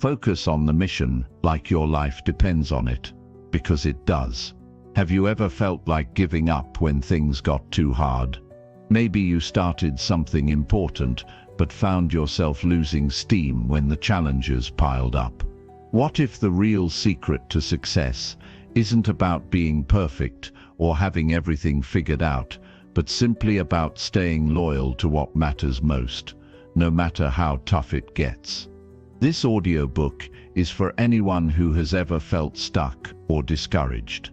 Focus on the mission like your life depends on it, because it does. Have you ever felt like giving up when things got too hard? Maybe you started something important, but found yourself losing steam when the challenges piled up. What if the real secret to success isn't about being perfect or having everything figured out, but simply about staying loyal to what matters most, no matter how tough it gets? This audiobook is for anyone who has ever felt stuck or discouraged.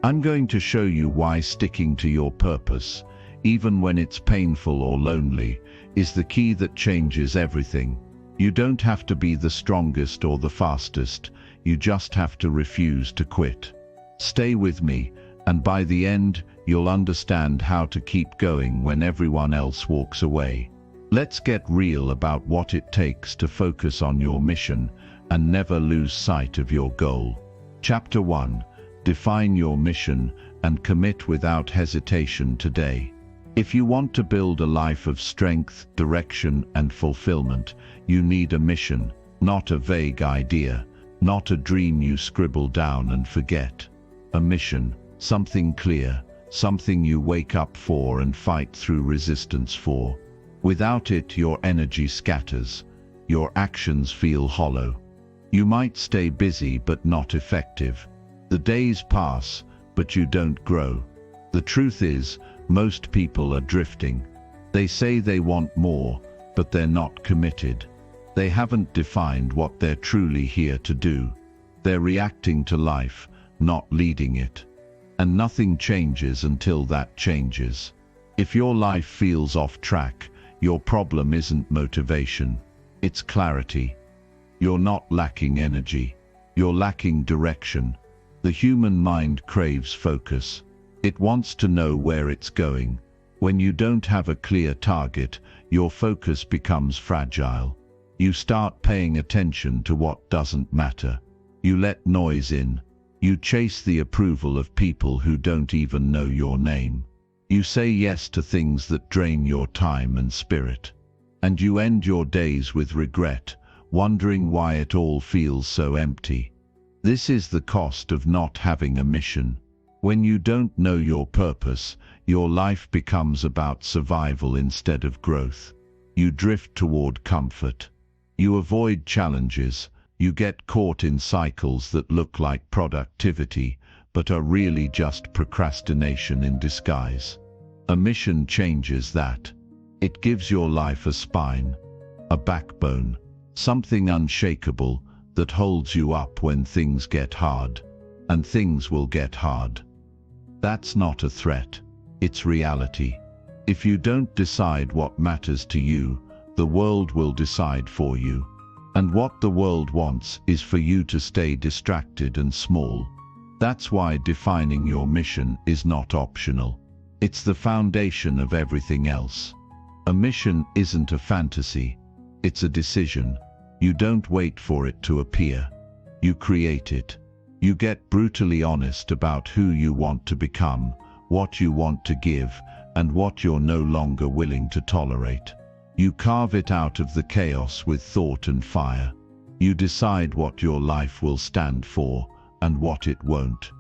I'm going to show you why sticking to your purpose, even when it's painful or lonely, is the key that changes everything. You don't have to be the strongest or the fastest, you just have to refuse to quit. Stay with me, and by the end, you'll understand how to keep going when everyone else walks away. Let's get real about what it takes to focus on your mission and never lose sight of your goal. Chapter 1. Define your mission and commit without hesitation today. If you want to build a life of strength, direction, and fulfillment, you need a mission, not a vague idea, not a dream you scribble down and forget. A mission, something clear, something you wake up for and fight through resistance for. Without it, your energy scatters, your actions feel hollow. You might stay busy but not effective. The days pass, but you don't grow. The truth is, most people are drifting. They say they want more, but they're not committed. They haven't defined what they're truly here to do. They're reacting to life, not leading it. And nothing changes until that changes. If your life feels off track, your problem isn't motivation, it's clarity. You're not lacking energy, you're lacking direction. The human mind craves focus. It wants to know where it's going. When you don't have a clear target, your focus becomes fragile. You start paying attention to what doesn't matter. You let noise in. You chase the approval of people who don't even know your name. You say yes to things that drain your time and spirit. And you end your days with regret, wondering why it all feels so empty. This is the cost of not having a mission. When you don't know your purpose, your life becomes about survival instead of growth. You drift toward comfort. You avoid challenges. You get caught in cycles that look like productivity, but are really just procrastination in disguise. A mission changes that. It gives your life a spine, a backbone, something unshakable that holds you up when things get hard. And things will get hard. That's not a threat, it's reality. If you don't decide what matters to you, the world will decide for you. And what the world wants is for you to stay distracted and small. That's why defining your mission is not optional. It's the foundation of everything else. A mission isn't a fantasy, it's a decision. You don't wait for it to appear. You create it. You get brutally honest about who you want to become, what you want to give, and what you're no longer willing to tolerate. You carve it out of the chaos with thought and fire. You decide what your life will stand for and what it won't.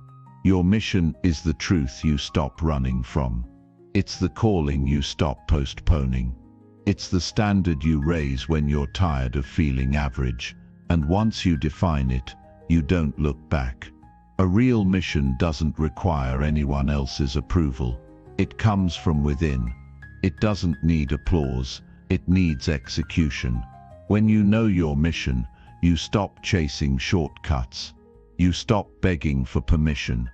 Your mission is the truth you stop running from. It's the calling you stop postponing. It's the standard you raise when you're tired of feeling average. And once you define it, you don't look back. A real mission doesn't require anyone else's approval. It comes from within. It doesn't need applause. It needs execution. When you know your mission, you stop chasing shortcuts. You stop begging for permission.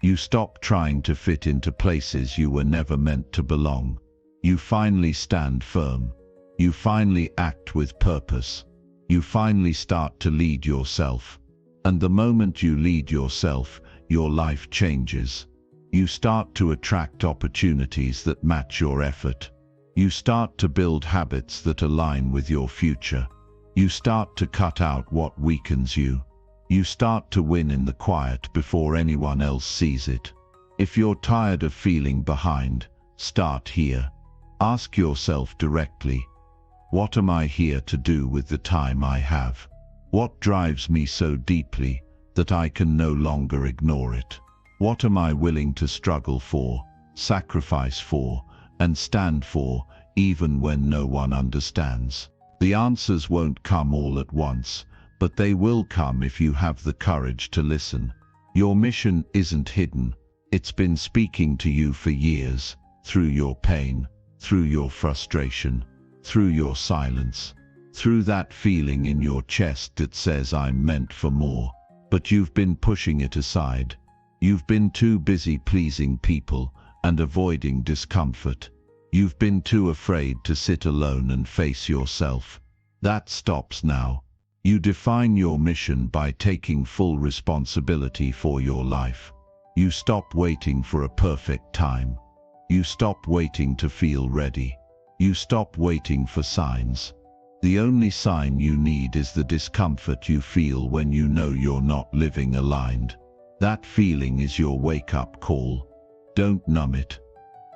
You stop trying to fit into places you were never meant to belong. You finally stand firm. You finally act with purpose. You finally start to lead yourself. And the moment you lead yourself, your life changes. You start to attract opportunities that match your effort. You start to build habits that align with your future. You start to cut out what weakens you. You start to win in the quiet before anyone else sees it. If you're tired of feeling behind, start here. Ask yourself directly, what am I here to do with the time I have? What drives me so deeply that I can no longer ignore it? What am I willing to struggle for, sacrifice for, and stand for, even when no one understands? The answers won't come all at once, but they will come if you have the courage to listen. Your mission isn't hidden. It's been speaking to you for years, through your pain, through your frustration, through your silence, through that feeling in your chest that says I'm meant for more. But you've been pushing it aside. You've been too busy pleasing people and avoiding discomfort. You've been too afraid to sit alone and face yourself. That stops now. You define your mission by taking full responsibility for your life. You stop waiting for a perfect time. You stop waiting to feel ready. You stop waiting for signs. The only sign you need is the discomfort you feel when you know you're not living aligned. That feeling is your wake-up call. Don't numb it.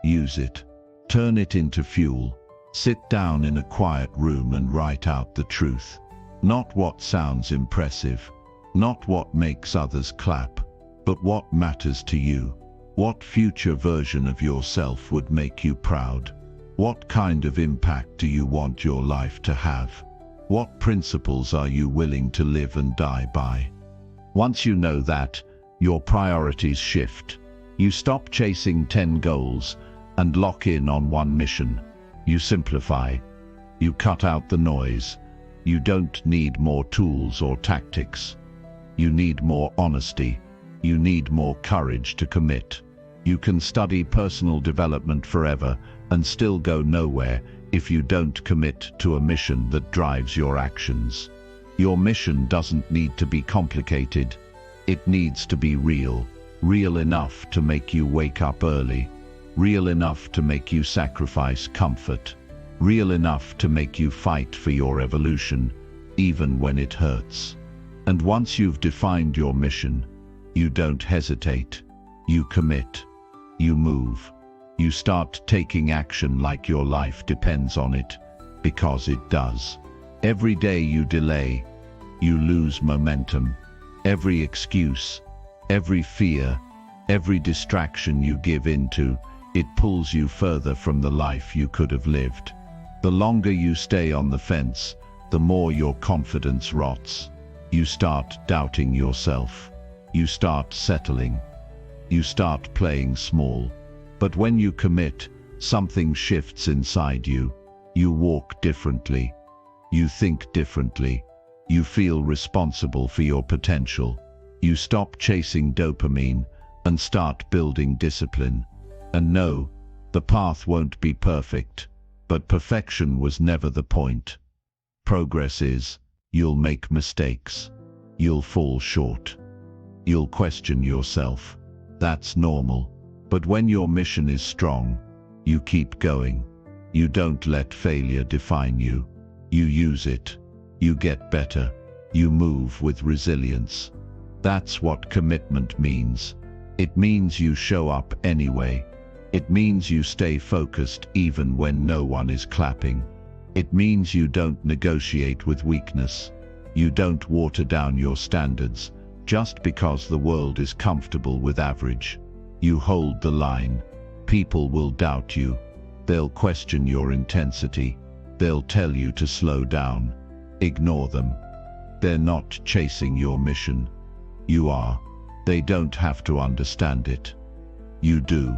Use it. Turn it into fuel. Sit down in a quiet room and write out the truth. Not what sounds impressive, not what makes others clap, but what matters to you. What future version of yourself would make you proud? What kind of impact do you want your life to have? What principles are you willing to live and die by? Once you know that, your priorities shift. You stop chasing 10 goals and lock in on one mission. You simplify. You cut out the noise. You don't need more tools or tactics. You need more honesty. You need more courage to commit. You can study personal development forever and still go nowhere if you don't commit to a mission that drives your actions. Your mission doesn't need to be complicated. It needs to be real. Real enough to make you wake up early. Real enough to make you sacrifice comfort. Real enough to make you fight for your evolution, even when it hurts. And once you've defined your mission, you don't hesitate. You commit. You move. You start taking action like your life depends on it, because it does. Every day you delay, you lose momentum. Every excuse, every fear, every distraction you give into, it pulls you further from the life you could have lived. The longer you stay on the fence, the more your confidence rots. You start doubting yourself. You start settling. You start playing small. But when you commit, something shifts inside you. You walk differently. You think differently. You feel responsible for your potential. You stop chasing dopamine and start building discipline. And no, the path won't be perfect. But perfection was never the point. Progress is. You'll make mistakes. You'll fall short. You'll question yourself. That's normal. But when your mission is strong, you keep going. You don't let failure define you. You use it. You get better. You move with resilience. That's what commitment means. It means you show up anyway. It means you stay focused even when no one is clapping. It means you don't negotiate with weakness. You don't water down your standards just because the world is comfortable with average. You hold the line. People will doubt you. They'll question your intensity. They'll tell you to slow down. Ignore them. They're not chasing your mission. You are. They don't have to understand it. You do.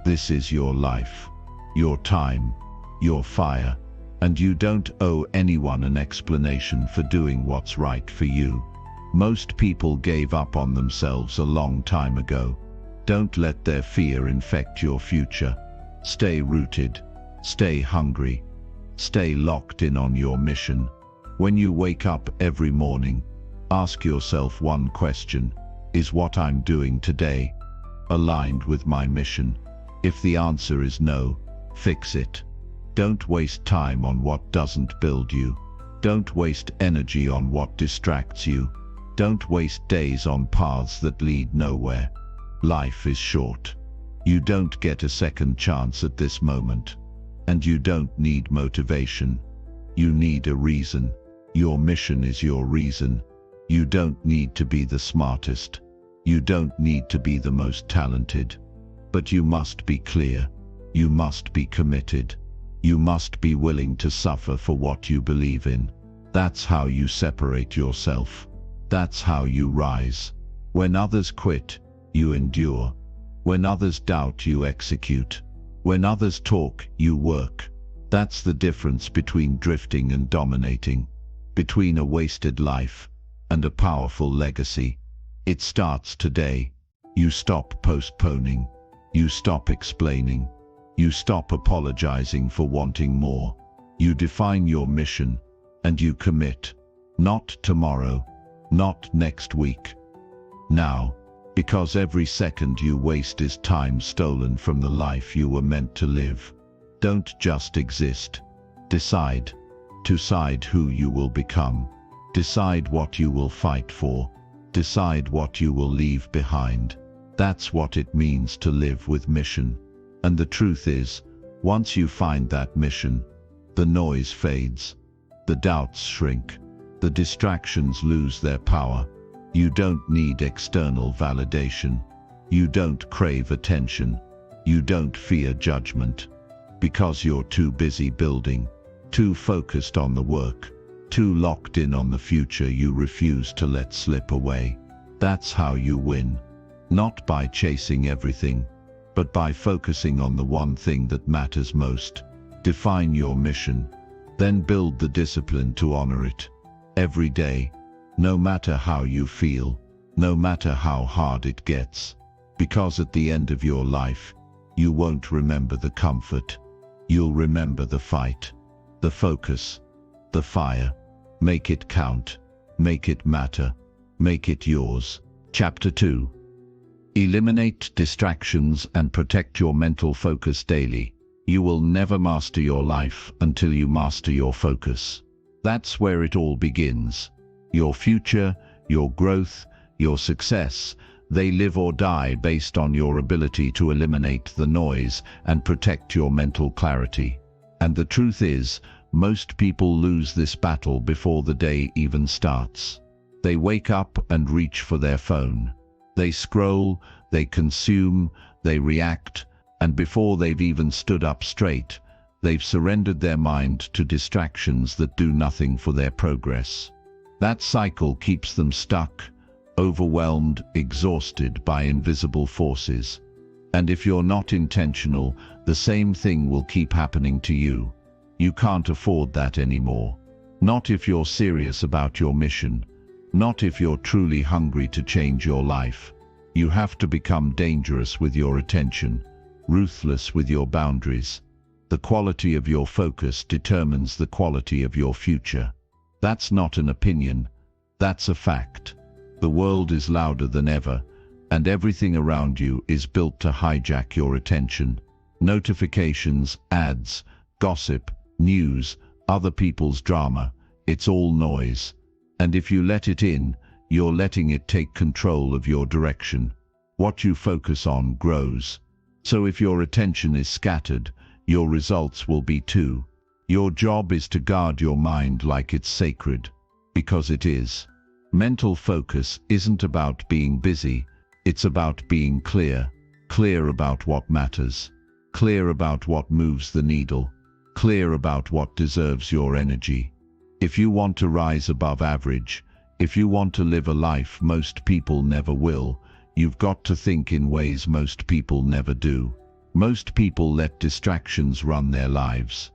This is your life, your time, your fire, and you don't owe anyone an explanation for doing what's right for you. Most people gave up on themselves a long time ago. Don't let their fear infect your future. Stay rooted. Stay hungry. Stay locked in on your mission. When you wake up every morning, ask yourself one question. Is what I'm doing today aligned with my mission? If the answer is no, fix it. Don't waste time on what doesn't build you. Don't waste energy on what distracts you. Don't waste days on paths that lead nowhere. Life is short. You don't get a second chance at this moment. And you don't need motivation. You need a reason. Your mission is your reason. You don't need to be the smartest. You don't need to be the most talented. But you must be clear. You must be committed. You must be willing to suffer for what you believe in. That's how you separate yourself. That's how you rise. When others quit, you endure. When others doubt, you execute. When others talk, you work. That's the difference between drifting and dominating, between a wasted life and a powerful legacy. It starts today. You stop postponing. You stop explaining. You stop apologizing for wanting more. You define your mission and you commit. Not tomorrow, not next week. Now, because every second you waste is time stolen from the life you were meant to live. Don't just exist. Decide. Decide who you will become. Decide what you will fight for. Decide what you will leave behind. That's what it means to live with mission. And the truth is, once you find that mission, the noise fades. The doubts shrink. The distractions lose their power. You don't need external validation. You don't crave attention. You don't fear judgment. Because you're too busy building, too focused on the work, too locked in on the future you refuse to let slip away. That's how you win. Not by chasing everything, but by focusing on the one thing that matters most. Define your mission, then build the discipline to honor it. Every day, no matter how you feel, no matter how hard it gets. Because at the end of your life, you won't remember the comfort. You'll remember the fight, the focus, the fire. Make it count. Make it matter. Make it yours. Chapter 2. Eliminate distractions and protect your mental focus daily. You will never master your life until you master your focus. That's where it all begins. Your future, your growth, your success, they live or die based on your ability to eliminate the noise and protect your mental clarity. And the truth is, most people lose this battle before the day even starts. They wake up and reach for their phone. They scroll, they consume, they react, and before they've even stood up straight, they've surrendered their mind to distractions that do nothing for their progress. That cycle keeps them stuck, overwhelmed, exhausted by invisible forces. And if you're not intentional, the same thing will keep happening to you. You can't afford that anymore. Not if you're serious about your mission. Not if you're truly hungry to change your life. You have to become dangerous with your attention, ruthless with your boundaries. The quality of your focus determines the quality of your future. That's not an opinion. That's a fact. The world is louder than ever, and everything around you is built to hijack your attention. Notifications, ads, gossip, news, other people's drama, it's all noise. And if you let it in, you're letting it take control of your direction. What you focus on grows. So if your attention is scattered, your results will be too. Your job is to guard your mind like it's sacred, because it is. Mental focus isn't about being busy, it's about being clear. Clear about what matters. Clear about what moves the needle. Clear about what deserves your energy. If you want to rise above average, if you want to live a life most people never will, you've got to think in ways most people never do. Most people let distractions run their lives.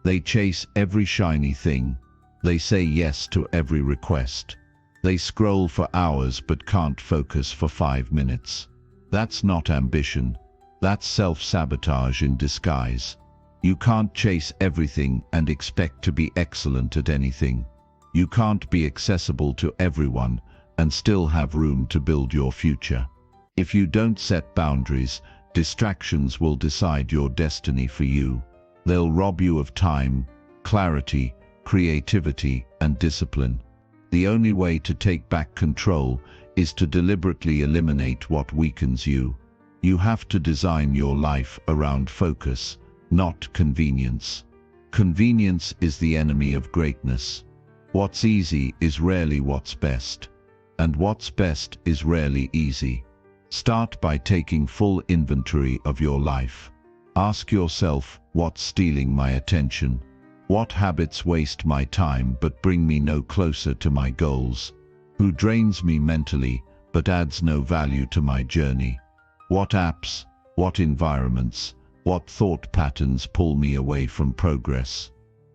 They chase every shiny thing. They say yes to every request. They scroll for hours but can't focus for 5 minutes. That's not ambition. That's self-sabotage in disguise. You can't chase everything and expect to be excellent at anything. You can't be accessible to everyone and still have room to build your future. If you don't set boundaries, distractions will decide your destiny for you. They'll rob you of time, clarity, creativity, and discipline. The only way to take back control is to deliberately eliminate what weakens you. You have to design your life around focus, not convenience. Convenience is the enemy of greatness. What's easy is rarely what's best. And what's best is rarely easy. Start by taking full inventory of your life. Ask yourself, what's stealing my attention? What habits waste my time but bring me no closer to my goals? Who drains me mentally but adds no value to my journey? What apps, what environments, what thought patterns pull me away from progress?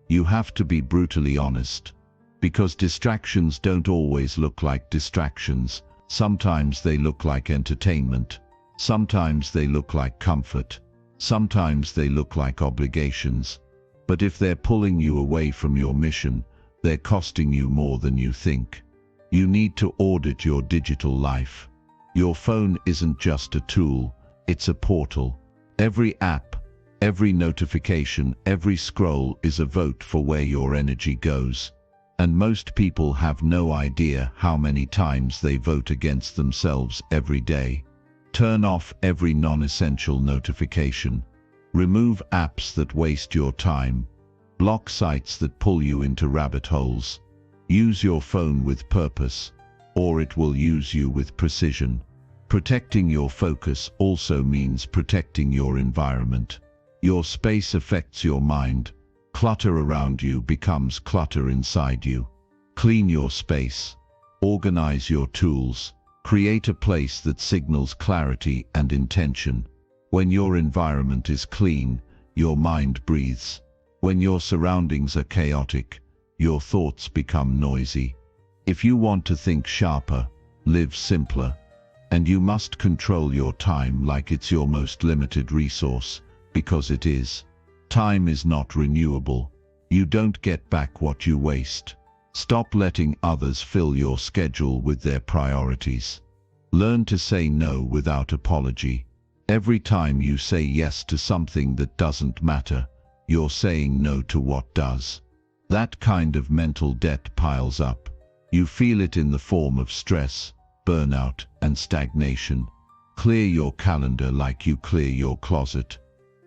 You have to be brutally honest. Because distractions don't always look like distractions. Sometimes they look like entertainment. Sometimes they look like comfort. Sometimes they look like obligations. But if they're pulling you away from your mission, they're costing you more than you think. You need to audit your digital life. Your phone isn't just a tool, it's a portal. Every app, every notification, every scroll is a vote for where your energy goes. And most people have no idea how many times they vote against themselves every day. Turn off every non-essential notification. Remove apps that waste your time. Block sites that pull you into rabbit holes. Use your phone with purpose, or it will use you with precision. Protecting your focus also means protecting your environment. Your space affects your mind. Clutter around you becomes clutter inside you. Clean your space. Organize your tools. Create a place that signals clarity and intention. When your environment is clean, your mind breathes. When your surroundings are chaotic, your thoughts become noisy. If you want to think sharper, live simpler. And you must control your time like it's your most limited resource, because it is. Time is not renewable. You don't get back what you waste. Stop letting others fill your schedule with their priorities. Learn to say no without apology. Every time you say yes to something that doesn't matter, you're saying no to what does. That kind of mental debt piles up. You feel it in the form of stress, burnout, and stagnation. Clear your calendar like you clear your closet.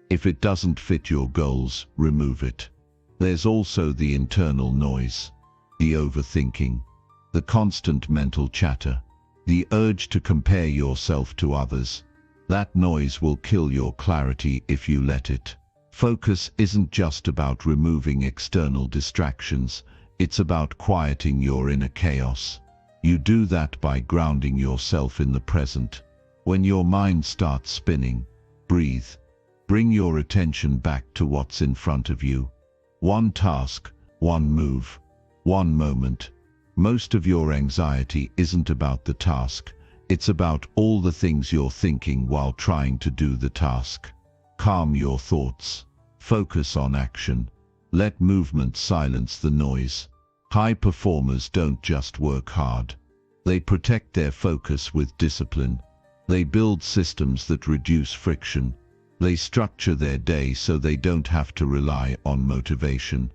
If it doesn't fit your goals, remove it. There's also the internal noise, the overthinking, the constant mental chatter, the urge to compare yourself to others. That noise will kill your clarity if you let it. Focus isn't just about removing external distractions, it's about quieting your inner chaos. You do that by grounding yourself in the present. When your mind starts spinning, breathe. Bring your attention back to what's in front of you. One task, one move, one moment. Most of your anxiety isn't about the task. It's about all the things you're thinking while trying to do the task. Calm your thoughts. Focus on action. Let movement silence the noise. High performers don't just work hard. They protect their focus with discipline. They build systems that reduce friction. They structure their day so they don't have to rely on motivation.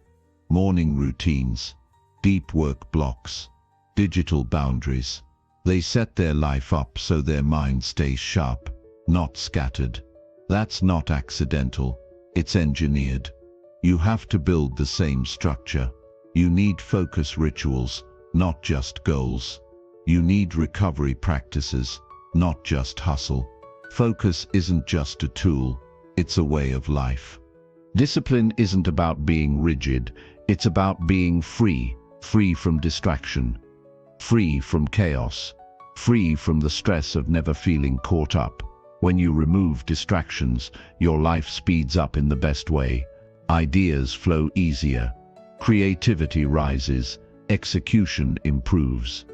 Morning routines, deep work blocks, digital boundaries. They set their life up so their mind stays sharp, not scattered. That's not accidental, it's engineered. You have to build the same structure. You need focus rituals, not just goals. You need recovery practices, not just hustle. Focus isn't just a tool, it's a way of life. Discipline isn't about being rigid, it's about being free, free from distraction, free from chaos, free from the stress of never feeling caught up. When you remove distractions, your life speeds up in the best way. Ideas flow easier, creativity rises, execution improves.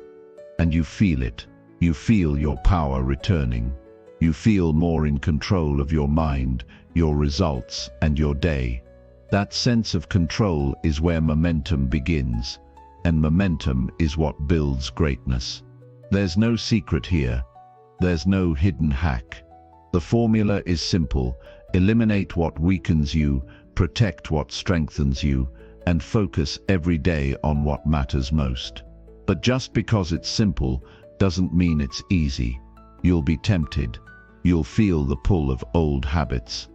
And you feel it. You feel your power returning. You feel more in control of your mind, your results, and your day. That sense of control is where momentum begins, and momentum is what builds greatness. There's no secret here. There's no hidden hack. The formula is simple. Eliminate what weakens you, protect what strengthens you, and focus every day on what matters most. But just because it's simple doesn't mean it's easy. You'll be tempted. You'll feel the pull of old habits.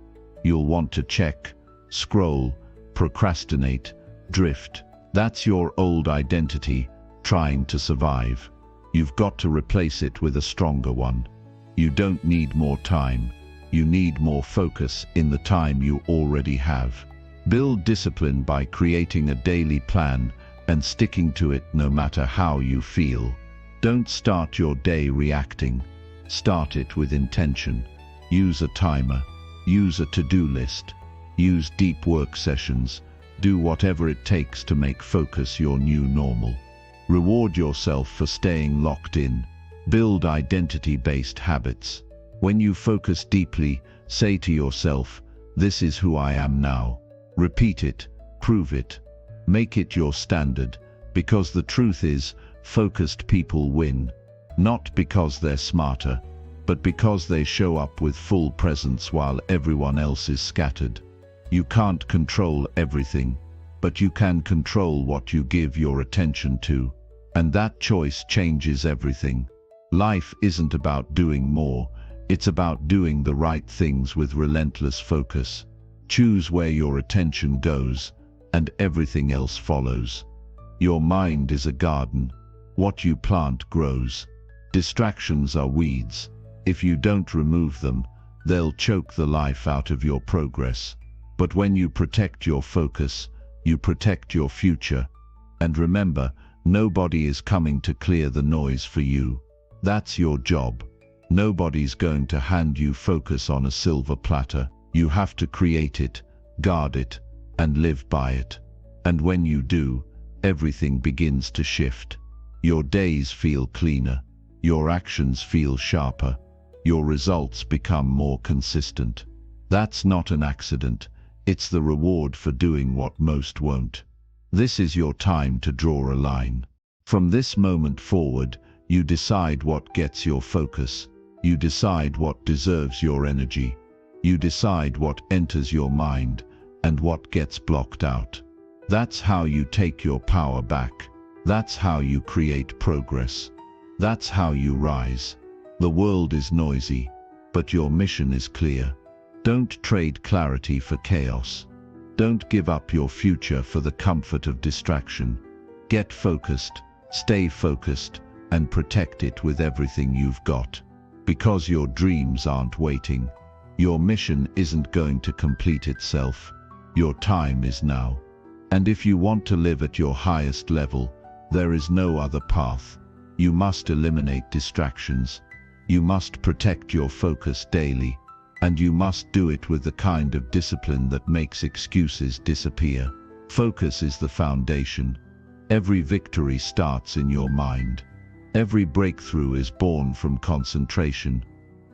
You'll want to check, scroll, procrastinate, drift. That's your old identity trying to survive. You've got to replace it with a stronger one. You don't need more time. You need more focus in the time you already have. Build discipline by creating a daily plan and sticking to it no matter how you feel. Don't start your day reacting. Start it with intention. Use a timer. Use a to-do list. Use deep work sessions. Do whatever it takes to make focus your new normal. Reward yourself for staying locked in. Build identity-based habits. When you focus deeply, say to yourself, "This is who I am now." Repeat it, prove it, make it your standard, because the truth is, focused people win. Not because they're smarter, but because they show up with full presence while everyone else is scattered. You can't control everything, but you can control what you give your attention to, and that choice changes everything. Life isn't about doing more, it's about doing the right things with relentless focus. Choose where your attention goes, and everything else follows. Your mind is a garden. What you plant grows. Distractions are weeds. If you don't remove them, they'll choke the life out of your progress. But when you protect your focus, you protect your future. And remember, nobody is coming to clear the noise for you. That's your job. Nobody's going to hand you focus on a silver platter. You have to create it, guard it, and live by it. And when you do, everything begins to shift. Your days feel cleaner. Your actions feel sharper. Your results become more consistent. That's not an accident. It's the reward for doing what most won't. This is your time to draw a line. From this moment forward, you decide what gets your focus. You decide what deserves your energy. You decide what enters your mind and what gets blocked out. That's how you take your power back. That's how you create progress. That's how you rise. The world is noisy, but your mission is clear. Don't trade clarity for chaos. Don't give up your future for the comfort of distraction. Get focused, stay focused, and protect it with everything you've got. Because your dreams aren't waiting. Your mission isn't going to complete itself. Your time is now. And if you want to live at your highest level, there is no other path. You must eliminate distractions. You must protect your focus daily. And you must do it with the kind of discipline that makes excuses disappear. Focus is the foundation. Every victory starts in your mind. Every breakthrough is born from concentration.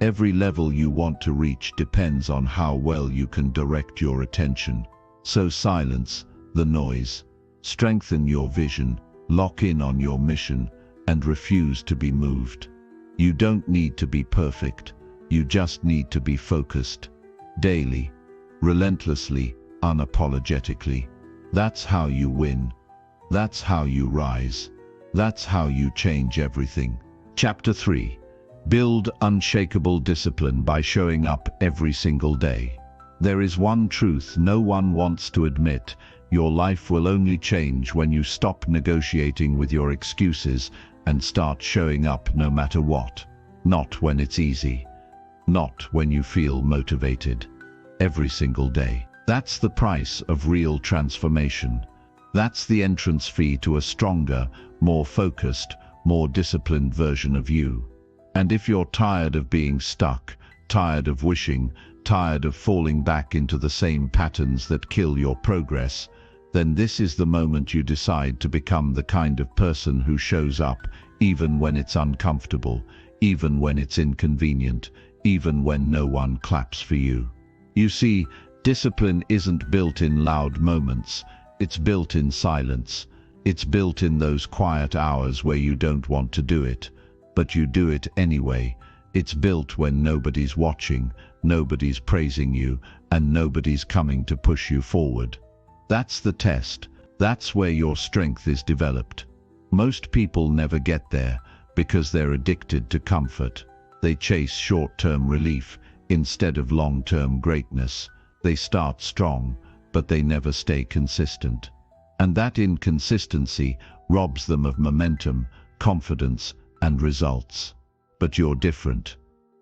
Every level you want to reach depends on how well you can direct your attention. So silence the noise. Strengthen your vision, lock in on your mission, and refuse to be moved. You don't need to be perfect. You just need to be focused. Daily, relentlessly, unapologetically. That's how you win. That's how you rise. That's how you change everything. Chapter 3. Build unshakable discipline by showing up every single day. There is one truth no one wants to admit. Your life will only change when you stop negotiating with your excuses and start showing up no matter what. Not when it's easy. Not when you feel motivated. Every single day. That's the price of real transformation. That's the entrance fee to a stronger, more focused, more disciplined version of you. And if you're tired of being stuck, tired of wishing, tired of falling back into the same patterns that kill your progress, then this is the moment you decide to become the kind of person who shows up even when it's uncomfortable, even when it's inconvenient, even when no one claps for you. You see, discipline isn't built in loud moments. It's built in silence. It's built in those quiet hours where you don't want to do it, but you do it anyway. It's built when nobody's watching, nobody's praising you, and nobody's coming to push you forward. That's the test. That's where your strength is developed. Most people never get there because they're addicted to comfort. They chase short-term relief instead of long-term greatness. They start strong, but they never stay consistent. And that inconsistency robs them of momentum, confidence, and results. But you're different.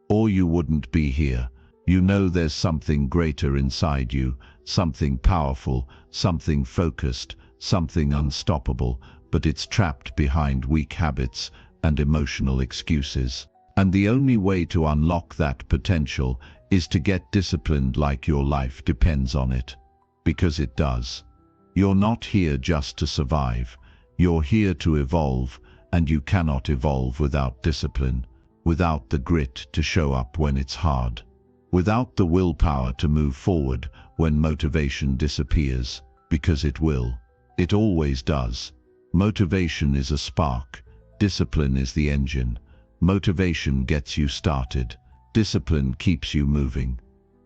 Or you wouldn't be here. You know there's something greater inside you, something powerful, something focused, something unstoppable, but it's trapped behind weak habits and emotional excuses. And the only way to unlock that potential is to get disciplined like your life depends on it. Because it does. You're not here just to survive. You're here to evolve, and you cannot evolve without discipline, without the grit to show up when it's hard, without the willpower to move forward when motivation disappears, because it will. It always does. Motivation is a spark. Discipline is the engine. Motivation gets you started. Discipline keeps you moving.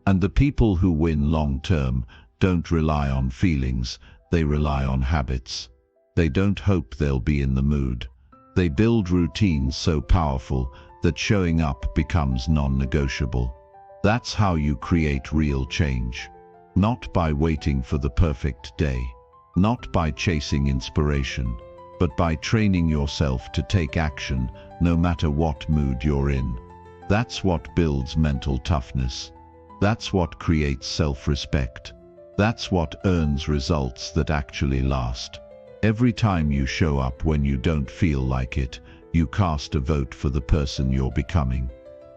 And the people who win long-term don't rely on feelings, they rely on habits. They don't hope they'll be in the mood. They build routines so powerful that showing up becomes non-negotiable. That's how you create real change. Not by waiting for the perfect day. Not by chasing inspiration, but by training yourself to take action no matter what mood you're in. That's what builds mental toughness. That's what creates self-respect. That's what earns results that actually last. Every time you show up when you don't feel like it, you cast a vote for the person you're becoming.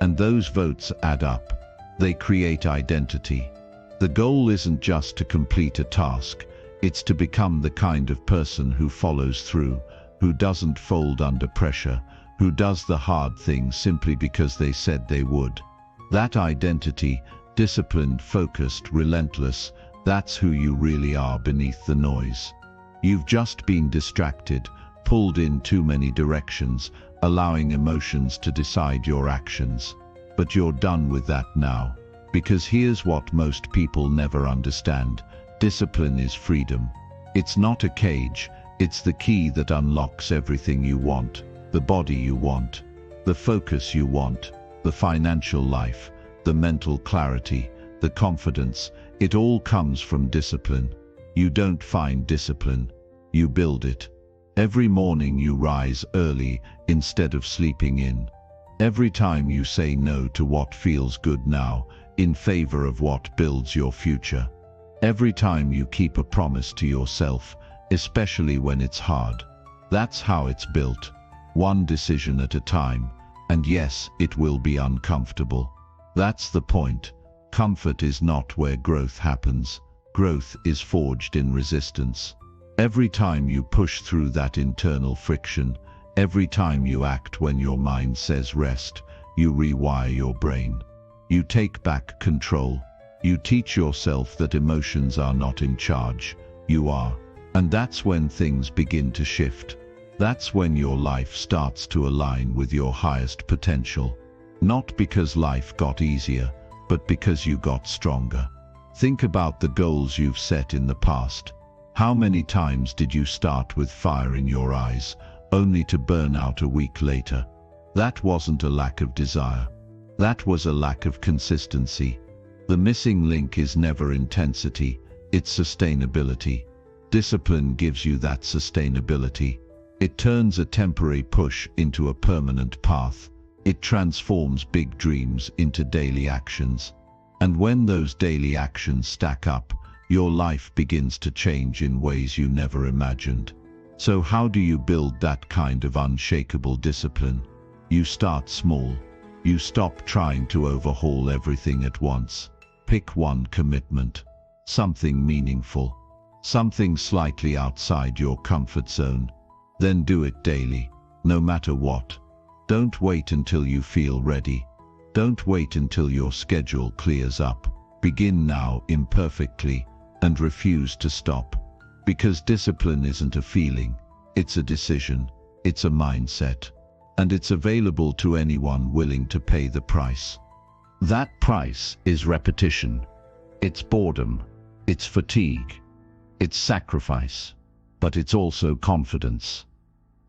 And those votes add up. They create identity. The goal isn't just to complete a task, it's to become the kind of person who follows through, who doesn't fold under pressure, who does the hard things simply because they said they would. That identity, disciplined, focused, relentless, that's who you really are beneath the noise. You've just been distracted, pulled in too many directions, allowing emotions to decide your actions. But you're done with that now. Because here's what most people never understand. Discipline is freedom. It's not a cage, it's the key that unlocks everything you want. The body you want, the focus you want, the financial life, the mental clarity, the confidence. It all comes from discipline. You don't find discipline, you build it. Every morning you rise early instead of sleeping in. Every time you say no to what feels good now in favor of what builds your future. Every time you keep a promise to yourself, especially when it's hard. That's how it's built. One decision at a time. And yes, it will be uncomfortable. That's the point. Comfort is not where growth happens. Growth is forged in resistance. Every time you push through that internal friction, every time you act when your mind says rest, you rewire your brain. You take back control. You teach yourself that emotions are not in charge. You are. And that's when things begin to shift. That's when your life starts to align with your highest potential. Not because life got easier, but because you got stronger. Think about the goals you've set in the past. How many times did you start with fire in your eyes, only to burn out a week later? That wasn't a lack of desire. That was a lack of consistency. The missing link is never intensity, it's sustainability. Discipline gives you that sustainability. It turns a temporary push into a permanent path. It transforms big dreams into daily actions. And when those daily actions stack up, your life begins to change in ways you never imagined. So how do you build that kind of unshakable discipline? You start small. You stop trying to overhaul everything at once. Pick one commitment. Something meaningful. Something slightly outside your comfort zone. Then do it daily, no matter what. Don't wait until you feel ready. Don't wait until your schedule clears up. Begin now, imperfectly, and refuse to stop. Because discipline isn't a feeling, it's a decision, it's a mindset. And it's available to anyone willing to pay the price. That price is repetition. It's boredom. It's fatigue. It's sacrifice. But it's also confidence,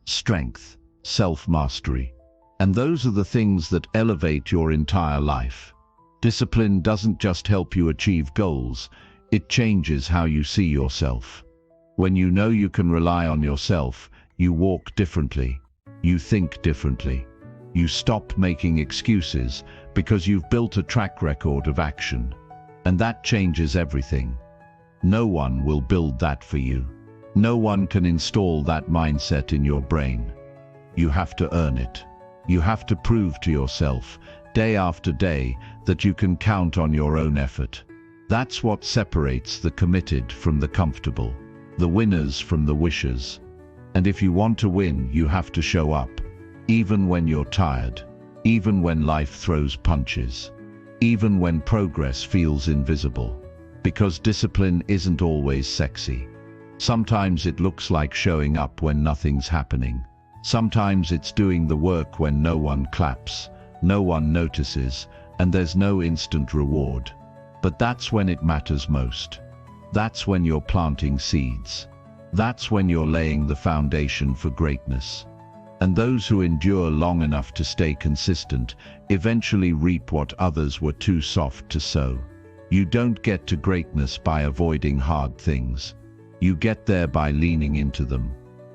strength, self-mastery. And those are the things that elevate your entire life. Discipline doesn't just help you achieve goals, it changes how you see yourself. When you know you can rely on yourself, you walk differently. You think differently. You stop making excuses because you've built a track record of action. And that changes everything. No one will build that for you. No one can install that mindset in your brain. You have to earn it. You have to prove to yourself, day after day, that you can count on your own effort. That's what separates the committed from the comfortable, the winners from the wishers. And if you want to win, you have to show up, even when you're tired, even when life throws punches, even when progress feels invisible. Because discipline isn't always sexy. Sometimes it looks like showing up when nothing's happening. Sometimes it's doing the work when no one claps, no one notices, and there's no instant reward. But that's when it matters most. That's when you're planting seeds. That's when you're laying the foundation for greatness. And those who endure long enough to stay consistent eventually reap what others were too soft to sow. You don't get to greatness by avoiding hard things. You get there by leaning into them,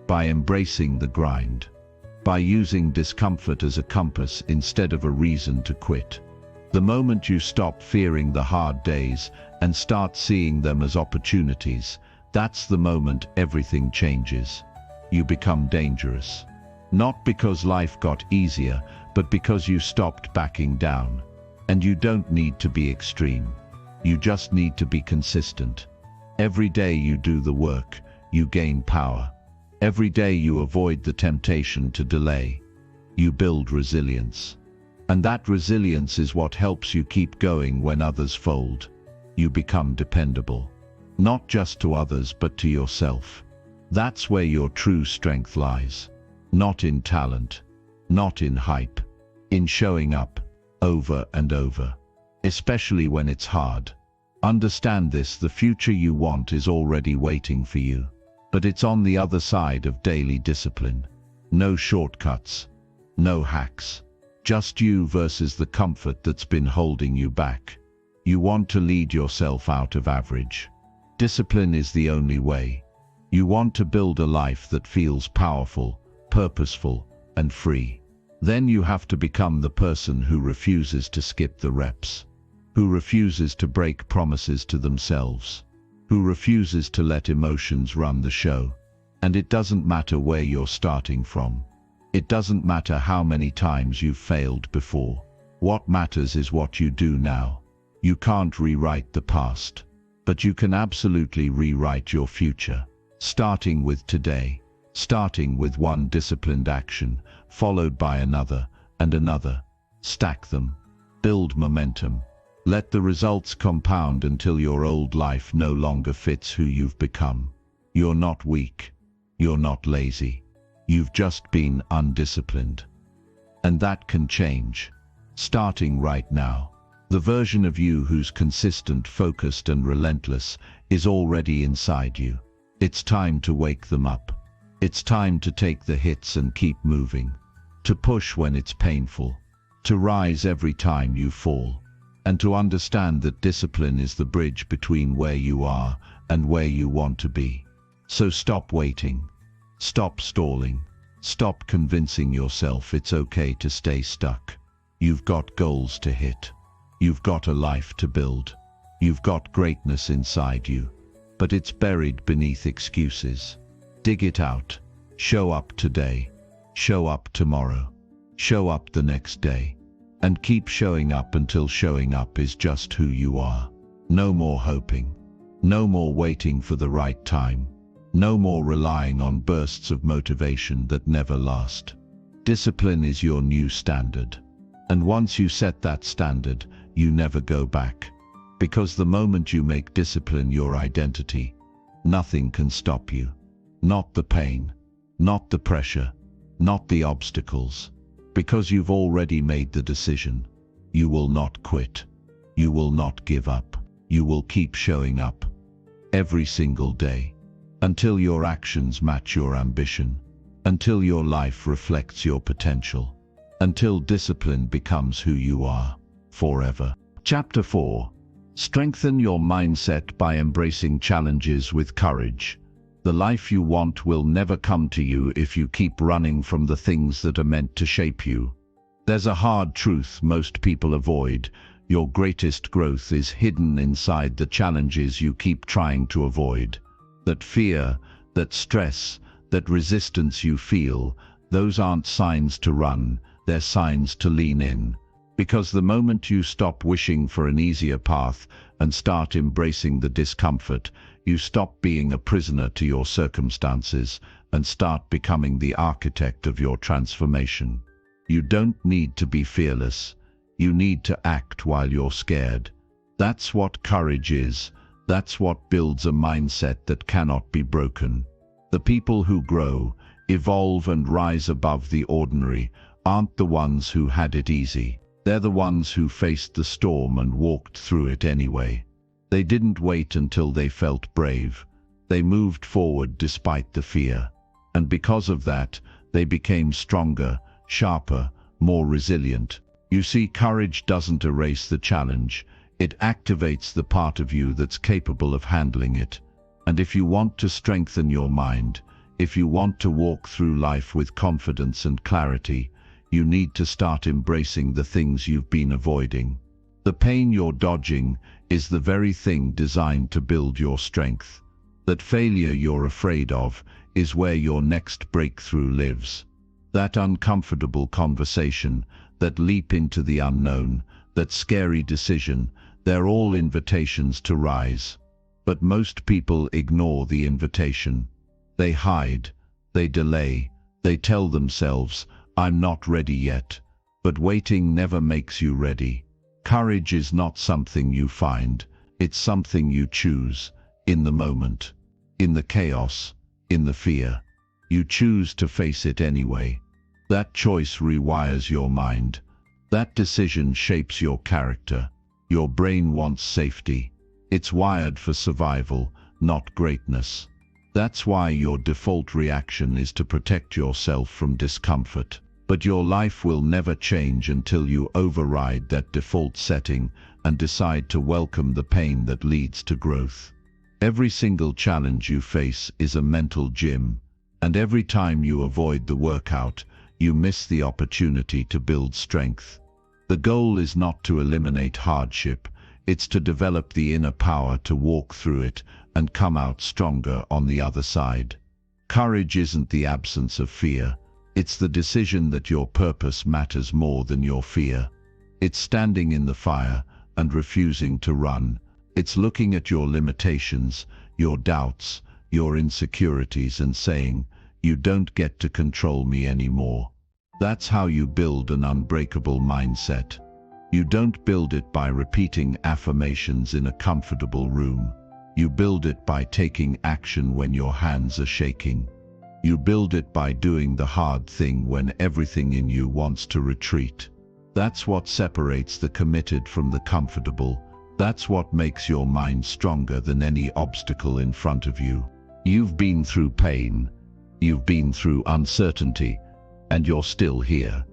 by embracing the grind, by using discomfort as a compass instead of a reason to quit. The moment you stop fearing the hard days and start seeing them as opportunities, that's the moment everything changes. You become dangerous. Not because life got easier, but because you stopped backing down. And you don't need to be extreme. You just need to be consistent. Every day you do the work, you gain power. Every day you avoid the temptation to delay. You build resilience. And that resilience is what helps you keep going when others fold. You become dependable. Not just to others, but to yourself. That's where your true strength lies. Not in talent, not in hype, in showing up, over and over. Especially when it's hard. Understand this: the future you want is already waiting for you. But it's on the other side of daily discipline. No shortcuts, no hacks. Just you versus the comfort that's been holding you back. You want to lead yourself out of average. Discipline is the only way. You want to build a life that feels powerful, purposeful, and free. Then you have to become the person who refuses to skip the reps, who refuses to break promises to themselves, who refuses to let emotions run the show. And it doesn't matter where you're starting from. It doesn't matter how many times you've failed before. What matters is what you do now. You can't rewrite the past, but you can absolutely rewrite your future. Starting with today. Starting with one disciplined action, followed by another and another. Stack them. Build momentum. Let the results compound until your old life no longer fits who you've become. You're not weak. You're not lazy. You've just been undisciplined. And that can change. Starting right now. The version of you who's consistent, focused, and relentless is already inside you. It's time to wake them up. It's time to take the hits and keep moving. To push when it's painful. To rise every time you fall. And to understand that discipline is the bridge between where you are and where you want to be. So stop waiting. Stop stalling. Stop convincing yourself it's okay to stay stuck. You've got goals to hit. You've got a life to build. You've got greatness inside you. But it's buried beneath excuses. Dig it out. Show up today. Show up tomorrow. Show up the next day. And keep showing up until showing up is just who you are. No more hoping. No more waiting for the right time. No more relying on bursts of motivation that never last. Discipline is your new standard. And once you set that standard, you never go back. Because the moment you make discipline your identity, nothing can stop you. Not the pain, not the pressure, not the obstacles. Because you've already made the decision. You will not quit. You will not give up. You will keep showing up. Every single day. Until your actions match your ambition. Until your life reflects your potential. Until discipline becomes who you are. Forever. Chapter 4. Strengthen your mindset by embracing challenges with courage. The life you want will never come to you if you keep running from the things that are meant to shape you. There's a hard truth most people avoid. Your greatest growth is hidden inside the challenges you keep trying to avoid. That fear, that stress, that resistance you feel, those aren't signs to run, they're signs to lean in. Because the moment you stop wishing for an easier path and start embracing the discomfort, you stop being a prisoner to your circumstances and start becoming the architect of your transformation. You don't need to be fearless. You need to act while you're scared. That's what courage is. That's what builds a mindset that cannot be broken. The people who grow, evolve and rise above the ordinary aren't the ones who had it easy. They're the ones who faced the storm and walked through it anyway. They didn't wait until they felt brave. They moved forward despite the fear. And because of that, they became stronger, sharper, more resilient. You see, courage doesn't erase the challenge. It activates the part of you that's capable of handling it. And if you want to strengthen your mind, if you want to walk through life with confidence and clarity, you need to start embracing the things you've been avoiding. The pain you're dodging is the very thing designed to build your strength. That failure you're afraid of is where your next breakthrough lives. That uncomfortable conversation, that leap into the unknown, that scary decision, they're all invitations to rise. But most people ignore the invitation. They hide, they delay, they tell themselves, "I'm not ready yet." But waiting never makes you ready. Courage is not something you find, it's something you choose, in the moment, in the chaos, in the fear. You choose to face it anyway. That choice rewires your mind. That decision shapes your character. Your brain wants safety. It's wired for survival, not greatness. That's why your default reaction is to protect yourself from discomfort. But your life will never change until you override that default setting and decide to welcome the pain that leads to growth. Every single challenge you face is a mental gym, and every time you avoid the workout, you miss the opportunity to build strength. The goal is not to eliminate hardship, it's to develop the inner power to walk through it and come out stronger on the other side. Courage isn't the absence of fear. It's the decision that your purpose matters more than your fear. It's standing in the fire and refusing to run. It's looking at your limitations, your doubts, your insecurities and saying, "You don't get to control me anymore." That's how you build an unbreakable mindset. You don't build it by repeating affirmations in a comfortable room. You build it by taking action when your hands are shaking. You build it by doing the hard thing when everything in you wants to retreat. That's what separates the committed from the comfortable. That's what makes your mind stronger than any obstacle in front of you. You've been through pain. You've been through uncertainty. And you're still here.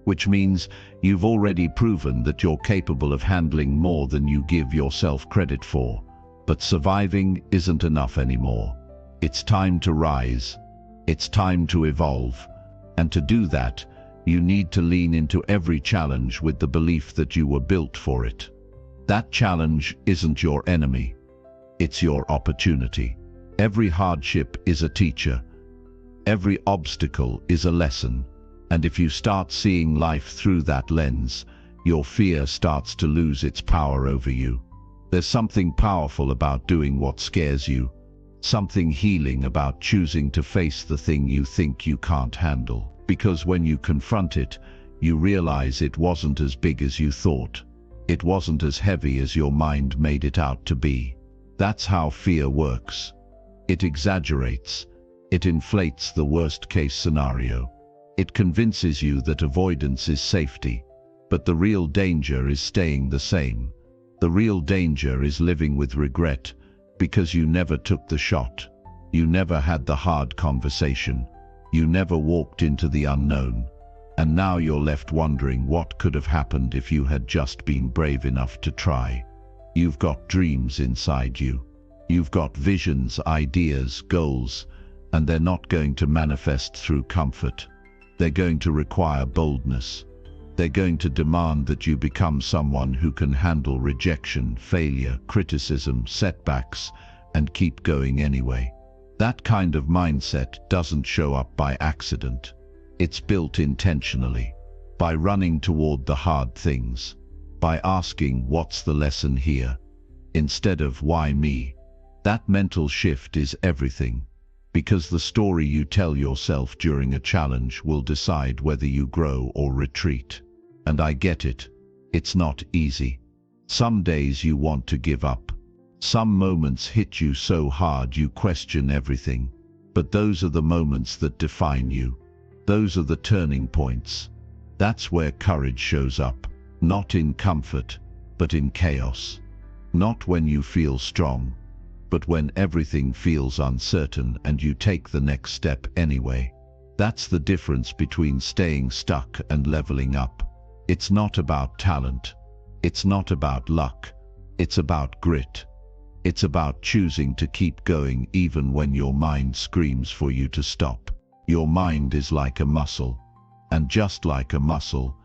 Which means you've already proven that you're capable of handling more than you give yourself credit for. But surviving isn't enough anymore. It's time to rise. It's time to evolve. And to do that, you need to lean into every challenge with the belief that you were built for it. That challenge isn't your enemy. It's your opportunity. Every hardship is a teacher. Every obstacle is a lesson. And if you start seeing life through that lens, your fear starts to lose its power over you. There's something powerful about doing what scares you. Something healing about choosing to face the thing you think you can't handle. Because when you confront it, you realize it wasn't as big as you thought. It wasn't as heavy as your mind made it out to be. That's how fear works. It exaggerates. It inflates the worst-case scenario. It convinces you that avoidance is safety. But the real danger is staying the same. The real danger is living with regret, because you never took the shot. You never had the hard conversation. You never walked into the unknown. And now you're left wondering what could have happened if you had just been brave enough to try. You've got dreams inside you. You've got visions, ideas, goals, and they're not going to manifest through comfort. They're going to require boldness. They're going to demand that you become someone who can handle rejection, failure, criticism, setbacks, and keep going anyway. That kind of mindset doesn't show up by accident. It's built intentionally, by running toward the hard things, by asking, what's the lesson here, instead of why me? That mental shift is everything, because the story you tell yourself during a challenge will decide whether you grow or retreat. And I get it. It's not easy. Some days you want to give up. Some moments hit you so hard you question everything. But those are the moments that define you. Those are the turning points. That's where courage shows up. Not in comfort, but in chaos. Not when you feel strong, but when everything feels uncertain and you take the next step anyway. That's the difference between staying stuck and leveling up. It's not about talent. It's not about luck. It's about grit. It's about choosing to keep going even when your mind screams for you to stop. Your mind is like a muscle, and just like a muscle,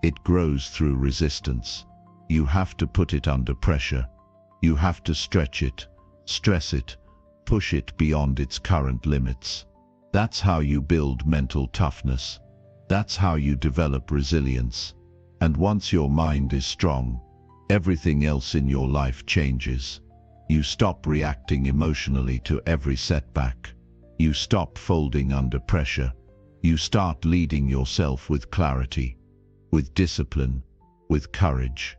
it grows through resistance. You have to put it under pressure. You have to stretch it, stress it, push it beyond its current limits. That's how you build mental toughness. That's how you develop resilience. And once your mind is strong, everything else in your life changes. You stop reacting emotionally to every setback. You stop folding under pressure. You start leading yourself with clarity, with discipline, with courage.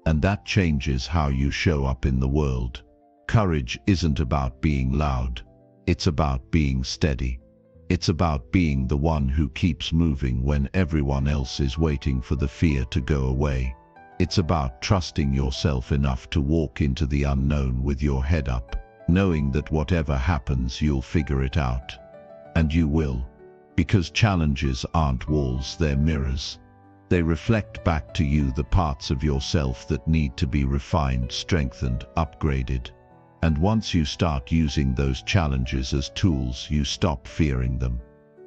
And that changes how you show up in the world. Courage isn't about being loud. It's about being steady. It's about being the one who keeps moving when everyone else is waiting for the fear to go away. It's about trusting yourself enough to walk into the unknown with your head up, knowing that whatever happens, you'll figure it out. And you will. Because challenges aren't walls, they're mirrors. They reflect back to you the parts of yourself that need to be refined, strengthened, upgraded. And once you start using those challenges as tools, you stop fearing them.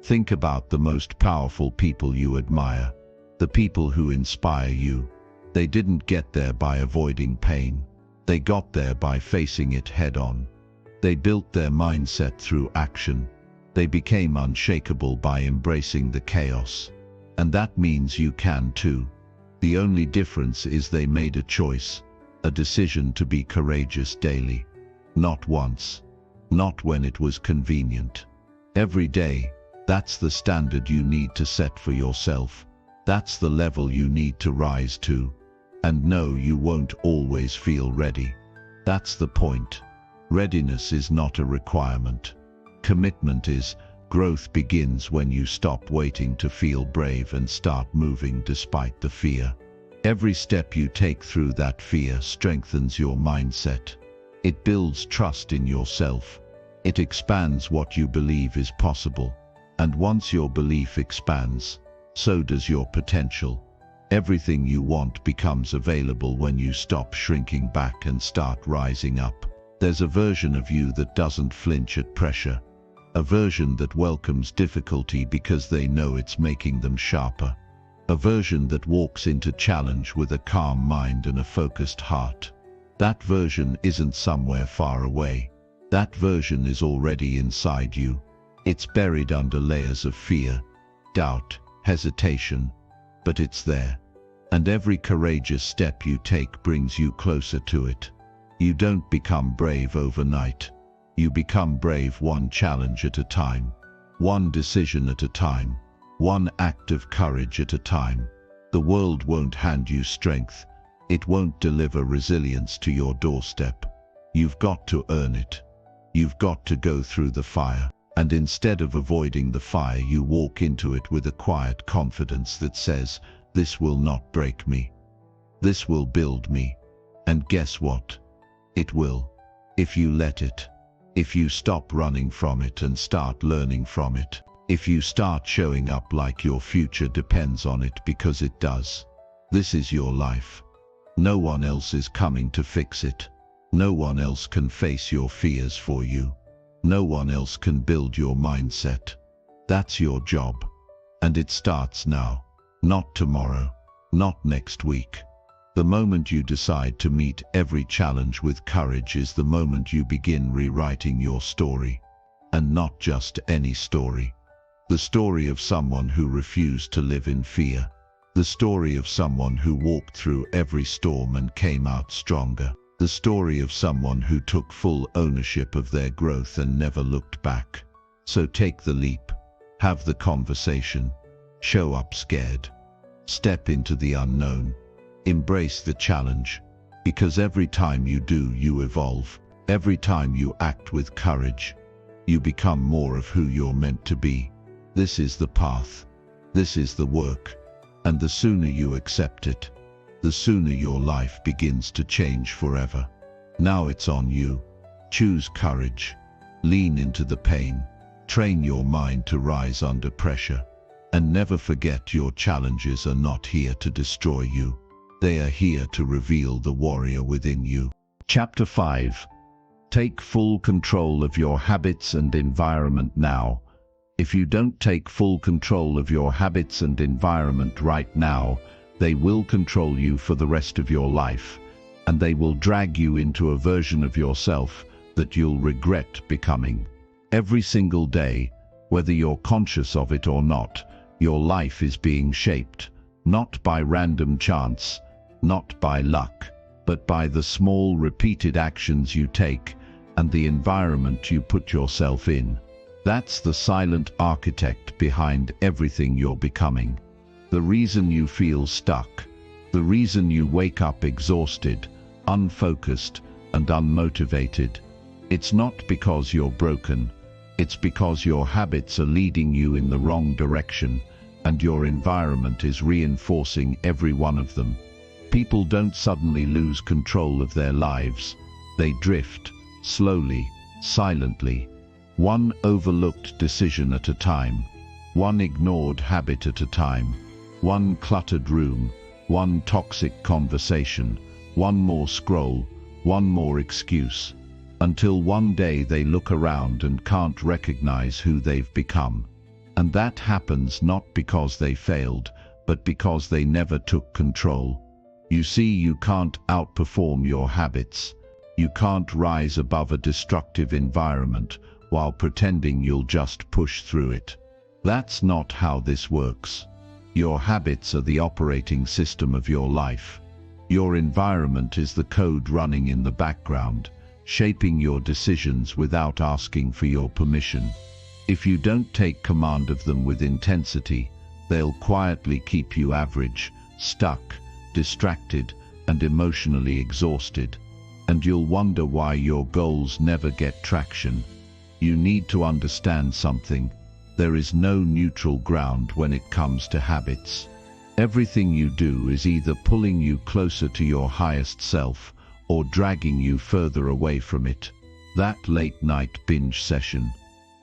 Think about the most powerful people you admire, the people who inspire you. They didn't get there by avoiding pain. They got there by facing it head-on. They built their mindset through action. They became unshakable by embracing the chaos. And that means you can too. The only difference is they made a choice, a decision to be courageous daily. Not once. Not when it was convenient. Every day. That's the standard you need to set for yourself. That's the level you need to rise to. And no, you won't always feel ready. That's the point. Readiness is not a requirement. Commitment is. Growth begins when you stop waiting to feel brave and start moving despite the fear. Every step you take through that fear strengthens your mindset. It builds trust in yourself. It expands what you believe is possible. And once your belief expands, so does your potential. Everything you want becomes available when you stop shrinking back and start rising up. There's a version of you that doesn't flinch at pressure. A version that welcomes difficulty because they know it's making them sharper. A version that walks into challenge with a calm mind and a focused heart. That version isn't somewhere far away. That version is already inside you. It's buried under layers of fear, doubt, hesitation, but it's there. And every courageous step you take brings you closer to it. You don't become brave overnight. You become brave one challenge at a time, one decision at a time, one act of courage at a time. The world won't hand you strength. It won't deliver resilience to your doorstep. You've got to earn it. You've got to go through the fire. And instead of avoiding the fire, you walk into it with a quiet confidence that says, this will not break me. This will build me. And guess what? It will. If you let it. If you stop running from it and start learning from it. If you start showing up like your future depends on it, because it does. This is your life. No one else is coming to fix it. No one else can face your fears for you. No one else can build your mindset. That's your job. And it starts now, not tomorrow, not next week. The moment you decide to meet every challenge with courage is the moment you begin rewriting your story. And not just any story. The story of someone who refused to live in fear. The story of someone who walked through every storm and came out stronger. The story of someone who took full ownership of their growth and never looked back. So take the leap. Have the conversation. Show up scared. Step into the unknown. Embrace the challenge. Because every time you do, you evolve. Every time you act with courage, you become more of who you're meant to be. This is the path. This is the work. And the sooner you accept it, the sooner your life begins to change forever. Now it's on you. Choose courage. Lean into the pain. Train your mind to rise under pressure. And never forget, your challenges are not here to destroy you. They are here to reveal the warrior within you. Chapter 5. Take full control of your habits and environment now. If you don't take full control of your habits and environment right now, they will control you for the rest of your life, and they will drag you into a version of yourself that you'll regret becoming. Every single day, whether you're conscious of it or not, your life is being shaped, not by random chance, not by luck, but by the small repeated actions you take and the environment you put yourself in. That's the silent architect behind everything you're becoming. The reason you feel stuck, the reason you wake up exhausted, unfocused, and unmotivated, it's not because you're broken. It's because your habits are leading you in the wrong direction, and your environment is reinforcing every one of them. People don't suddenly lose control of their lives. They drift, slowly, silently, one overlooked decision at a time, one ignored habit at a time, one cluttered room, one toxic conversation, one more scroll, one more excuse, until one day they look around and can't recognize who they've become. And that happens not because they failed, but because they never took control. You see, you can't outperform your habits. You can't rise above a destructive environment while pretending you'll just push through it. That's not how this works. Your habits are the operating system of your life. Your environment is the code running in the background, shaping your decisions without asking for your permission. If you don't take command of them with intensity, they'll quietly keep you average, stuck, distracted, and emotionally exhausted. And you'll wonder why your goals never get traction. You need to understand something. There is no neutral ground when it comes to habits. Everything you do is either pulling you closer to your highest self or dragging you further away from it. That late-night binge session,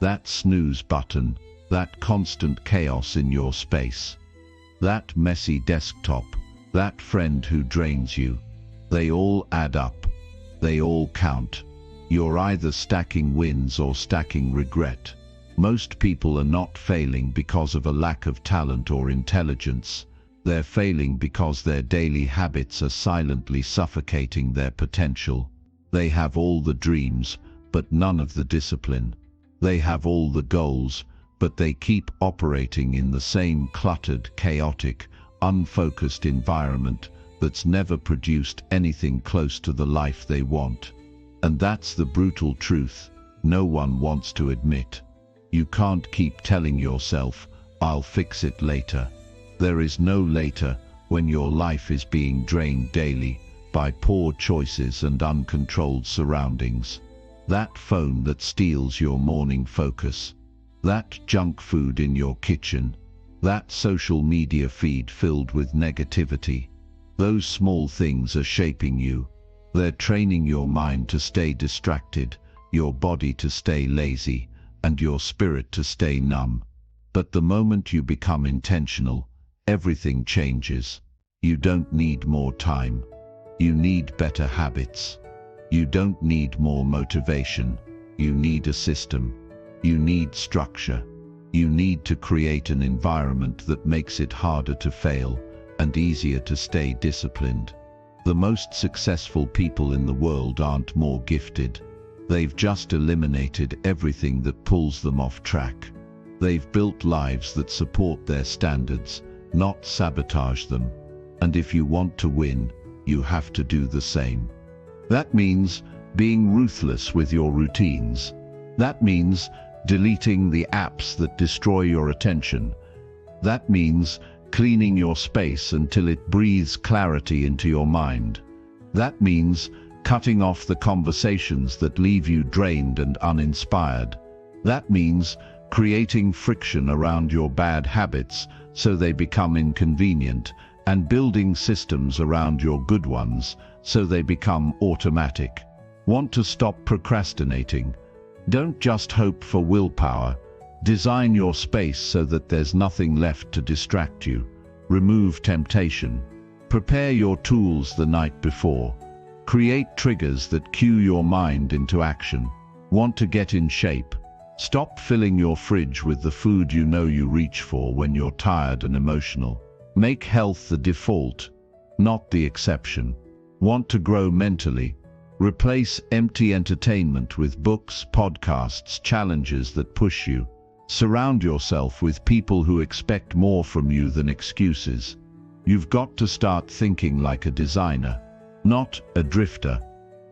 that snooze button, that constant chaos in your space, that messy desktop, that friend who drains you, they all add up. They all count. You're either stacking wins or stacking regret. Most people are not failing because of a lack of talent or intelligence. They're failing because their daily habits are silently suffocating their potential. They have all the dreams, but none of the discipline. They have all the goals, but they keep operating in the same cluttered, chaotic, unfocused environment that's never produced anything close to the life they want. And that's the brutal truth no one wants to admit. You can't keep telling yourself, "I'll fix it later." There is no later when your life is being drained daily by poor choices and uncontrolled surroundings. That phone that steals your morning focus, that junk food in your kitchen, that social media feed filled with negativity. Those small things are shaping you. They're training your mind to stay distracted, your body to stay lazy, and your spirit to stay numb. But the moment you become intentional, everything changes. You don't need more time. You need better habits. You don't need more motivation. You need a system. You need structure. You need to create an environment that makes it harder to fail and easier to stay disciplined. The most successful people in the world aren't more gifted. They've just eliminated everything that pulls them off track. They've built lives that support their standards, not sabotage them. And if you want to win, you have to do the same. That means being ruthless with your routines. That means deleting the apps that destroy your attention. That means cleaning your space until it breathes clarity into your mind. That means cutting off the conversations that leave you drained and uninspired. That means creating friction around your bad habits so they become inconvenient, and building systems around your good ones so they become automatic. Want to stop procrastinating? Don't just hope for willpower. Design your space so that there's nothing left to distract you. Remove temptation. Prepare your tools the night before. Create triggers that cue your mind into action. Want to get in shape? Stop filling your fridge with the food you know you reach for when you're tired and emotional. Make health the default, not the exception. Want to grow mentally? Replace empty entertainment with books, podcasts, challenges that push you. Surround yourself with people who expect more from you than excuses. You've got to start thinking like a designer, not a drifter.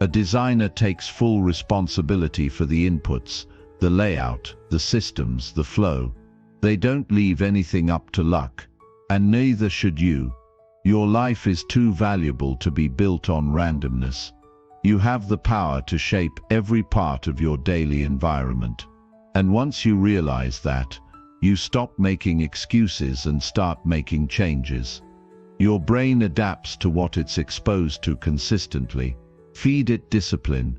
A designer takes full responsibility for the inputs, the layout, the systems, the flow. They don't leave anything up to luck, and neither should you. Your life is too valuable to be built on randomness. You have the power to shape every part of your daily environment. And once you realize that, you stop making excuses and start making changes. Your brain adapts to what it's exposed to consistently. Feed it discipline,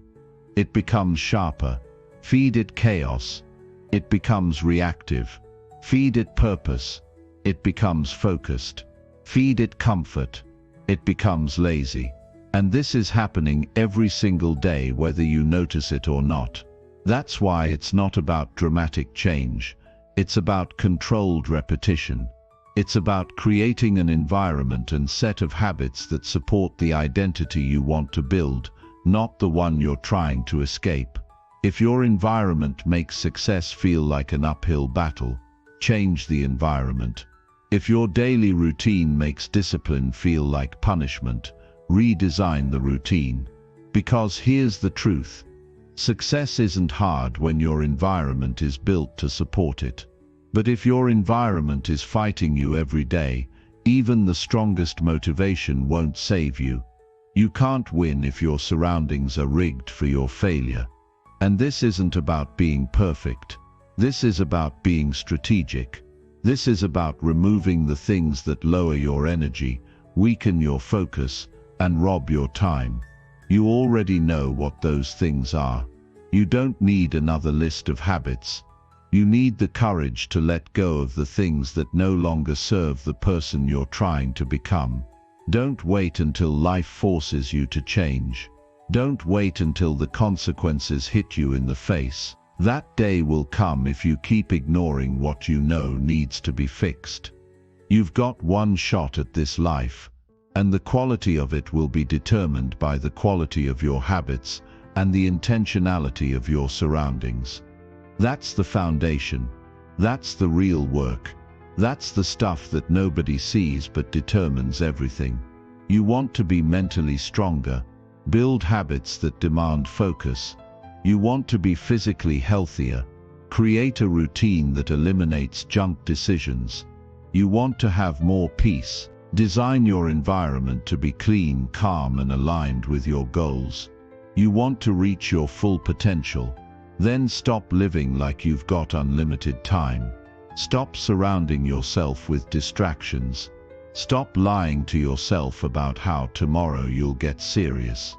it becomes sharper. Feed it chaos, it becomes reactive. Feed it purpose, it becomes focused. Feed it comfort, it becomes lazy. And this is happening every single day, whether you notice it or not. That's why it's not about dramatic change. It's about controlled repetition. It's about creating an environment and set of habits that support the identity you want to build, not the one you're trying to escape. If your environment makes success feel like an uphill battle, change the environment. If your daily routine makes discipline feel like punishment, redesign the routine. Because here's the truth. Success isn't hard when your environment is built to support it. But if your environment is fighting you every day, even the strongest motivation won't save you. You can't win if your surroundings are rigged for your failure. And this isn't about being perfect. This is about being strategic. This is about removing the things that lower your energy, weaken your focus, and rob your time. You already know what those things are. You don't need another list of habits. You need the courage to let go of the things that no longer serve the person you're trying to become. Don't wait until life forces you to change. Don't wait until the consequences hit you in the face. That day will come if you keep ignoring what you know needs to be fixed. You've got one shot at this life, and the quality of it will be determined by the quality of your habits and the intentionality of your surroundings. That's the foundation. That's the real work. That's the stuff that nobody sees but determines everything. You want to be mentally stronger. Build habits that demand focus. You want to be physically healthier. Create a routine that eliminates junk decisions. You want to have more peace. Design your environment to be clean, calm, and aligned with your goals. You want to reach your full potential. Then stop living like you've got unlimited time. Stop surrounding yourself with distractions. Stop lying to yourself about how tomorrow you'll get serious.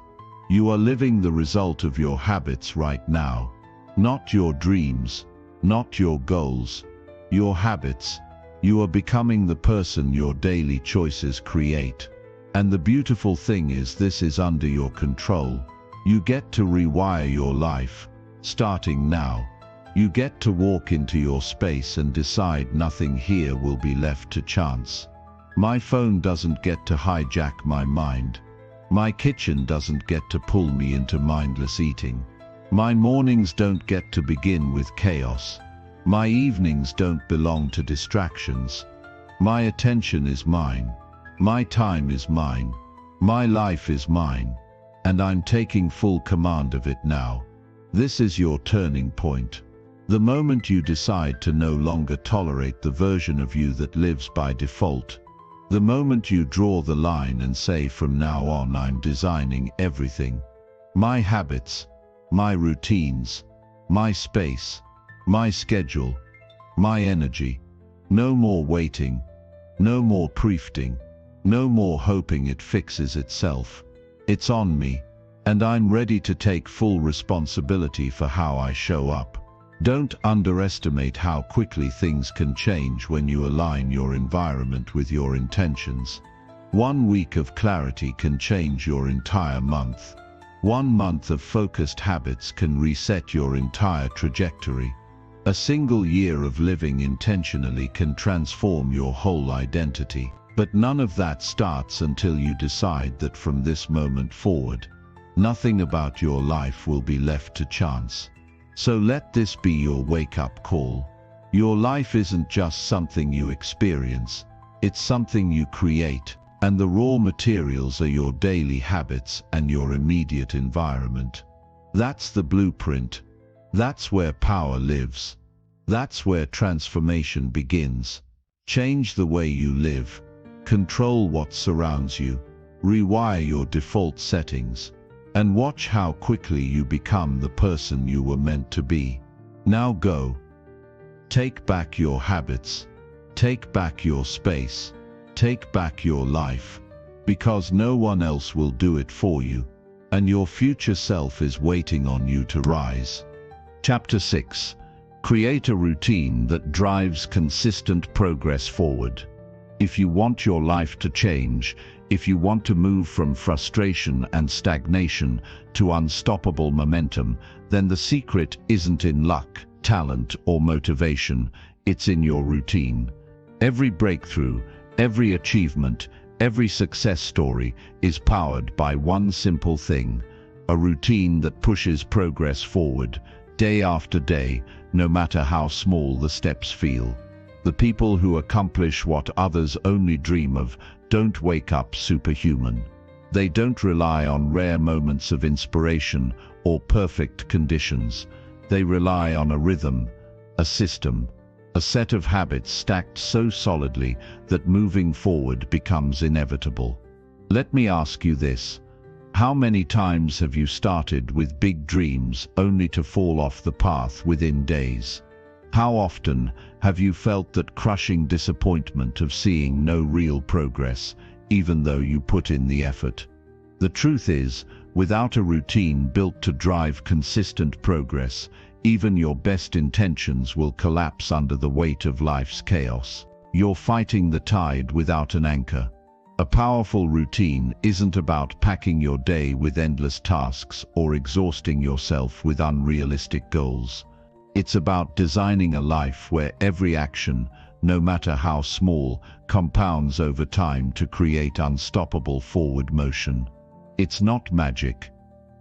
You are living the result of your habits right now. Not your dreams, not your goals, your habits. You are becoming the person your daily choices create. And the beautiful thing is, this is under your control. You get to rewire your life, starting now. You get to walk into your space and decide nothing here will be left to chance. My phone doesn't get to hijack my mind. My kitchen doesn't get to pull me into mindless eating. My mornings don't get to begin with chaos. My evenings don't belong to distractions. My attention is mine. My time is mine. My life is mine. And I'm taking full command of it now. This is your turning point. The moment you decide to no longer tolerate the version of you that lives by default. The moment you draw the line and say, from now on I'm designing everything. My habits, my routines, my space, my schedule, my energy. No more waiting, no more proofing, no more hoping it fixes itself. It's on me, and I'm ready to take full responsibility for how I show up. Don't underestimate how quickly things can change when you align your environment with your intentions. 1 week of clarity can change your entire month. 1 month of focused habits can reset your entire trajectory. A single year of living intentionally can transform your whole identity. But none of that starts until you decide that from this moment forward, nothing about your life will be left to chance. So let this be your wake-up call. Your life isn't just something you experience, it's something you create, and the raw materials are your daily habits and your immediate environment. That's the blueprint. That's where power lives. That's where transformation begins. Change the way you live. Control what surrounds you. Rewire your default settings. And watch how quickly you become the person you were meant to be. Now go. Take back your habits. Take back your space. Take back your life. Because no one else will do it for you. And your future self is waiting on you to rise. Chapter 6. Create a routine that drives consistent progress forward. If you want your life to change, if you want to move from frustration and stagnation to unstoppable momentum, then the secret isn't in luck, talent, or motivation, it's in your routine. Every breakthrough, every achievement, every success story is powered by one simple thing, a routine that pushes progress forward, day after day, no matter how small the steps feel. The people who accomplish what others only dream of don't wake up superhuman. They don't rely on rare moments of inspiration or perfect conditions. They rely on a rhythm, a system, a set of habits stacked so solidly that moving forward becomes inevitable. Let me ask you this. How many times have you started with big dreams only to fall off the path within days? How often have you felt that crushing disappointment of seeing no real progress, even though you put in the effort? The truth is, without a routine built to drive consistent progress, even your best intentions will collapse under the weight of life's chaos. You're fighting the tide without an anchor. A powerful routine isn't about packing your day with endless tasks or exhausting yourself with unrealistic goals. It's about designing a life where every action, no matter how small, compounds over time to create unstoppable forward motion. It's not magic.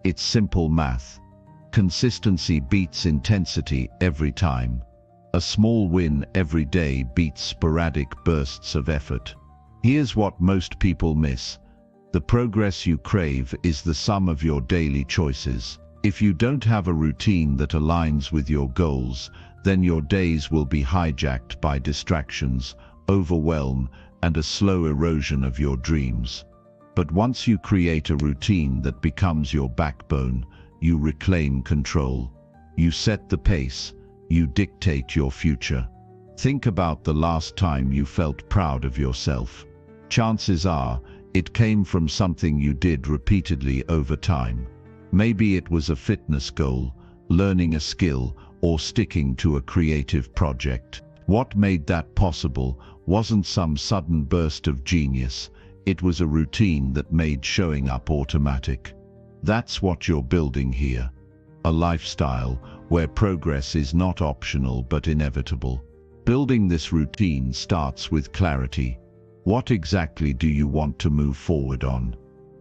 It's simple math. Consistency beats intensity every time. A small win every day beats sporadic bursts of effort. Here's what most people miss. The progress you crave is the sum of your daily choices. If you don't have a routine that aligns with your goals, then your days will be hijacked by distractions, overwhelm, and a slow erosion of your dreams. But once you create a routine that becomes your backbone, you reclaim control. You set the pace. You dictate your future. Think about the last time you felt proud of yourself. Chances are, it came from something you did repeatedly over time. Maybe it was a fitness goal, learning a skill, or sticking to a creative project. What made that possible wasn't some sudden burst of genius. It was a routine that made showing up automatic. That's what you're building here. A lifestyle where progress is not optional but inevitable. Building this routine starts with clarity. What exactly do you want to move forward on?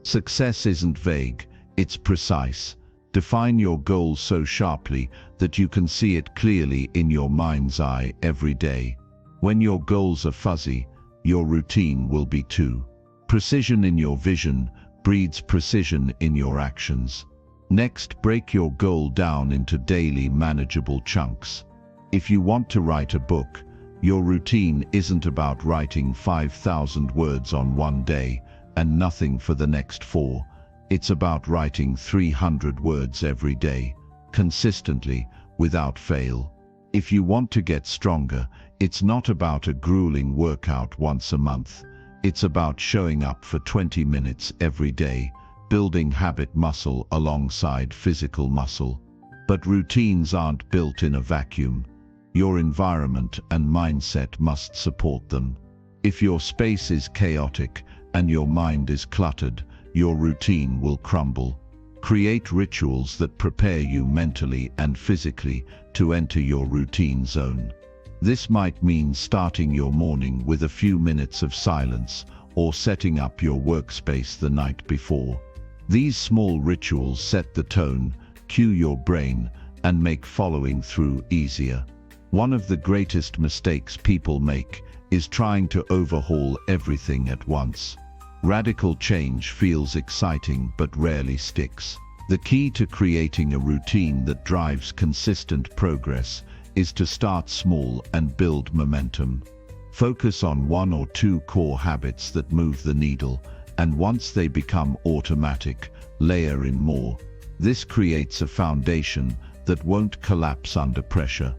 Success isn't vague, it's precise. Define your goals so sharply that you can see it clearly in your mind's eye every day. When your goals are fuzzy, your routine will be too. Precision in your vision breeds precision in your actions. Next, break your goal down into daily manageable chunks. If you want to write a book, your routine isn't about writing 5,000 words on one day and nothing for the next 4. It's about writing 300 words every day, consistently, without fail. If you want to get stronger, it's not about a grueling workout once a month. It's about showing up for 20 minutes every day, building habit muscle alongside physical muscle. But routines aren't built in a vacuum. Your environment and mindset must support them. If your space is chaotic and your mind is cluttered, your routine will crumble. Create rituals that prepare you mentally and physically to enter your routine zone. This might mean starting your morning with a few minutes of silence or setting up your workspace the night before. These small rituals set the tone, cue your brain, and make following through easier. One of the greatest mistakes people make is trying to overhaul everything at once. Radical change feels exciting but rarely sticks. The key to creating a routine that drives consistent progress is to start small and build momentum. Focus on 1 or 2 core habits that move the needle, and once they become automatic, layer in more. This creates a foundation that won't collapse under pressure.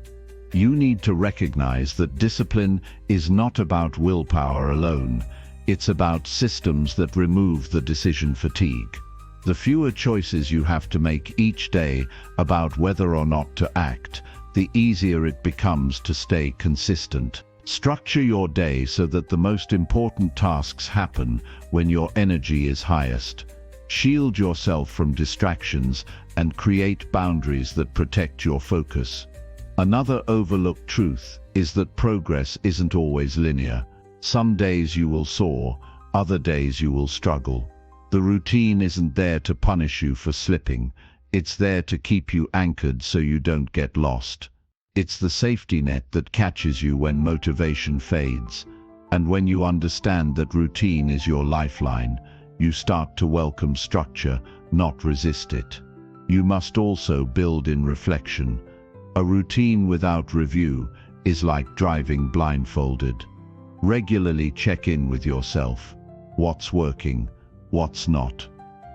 You need to recognize that discipline is not about willpower alone. It's about systems that remove the decision fatigue. The fewer choices you have to make each day about whether or not to act, the easier it becomes to stay consistent. Structure your day so that the most important tasks happen when your energy is highest. Shield yourself from distractions and create boundaries that protect your focus. Another overlooked truth is that progress isn't always linear. Some days you will soar, other days you will struggle. The routine isn't there to punish you for slipping. It's there to keep you anchored so you don't get lost. It's the safety net that catches you when motivation fades. And when you understand that routine is your lifeline, you start to welcome structure, not resist it. You must also build in reflection. A routine without review is like driving blindfolded. Regularly check in with yourself. What's working? What's not?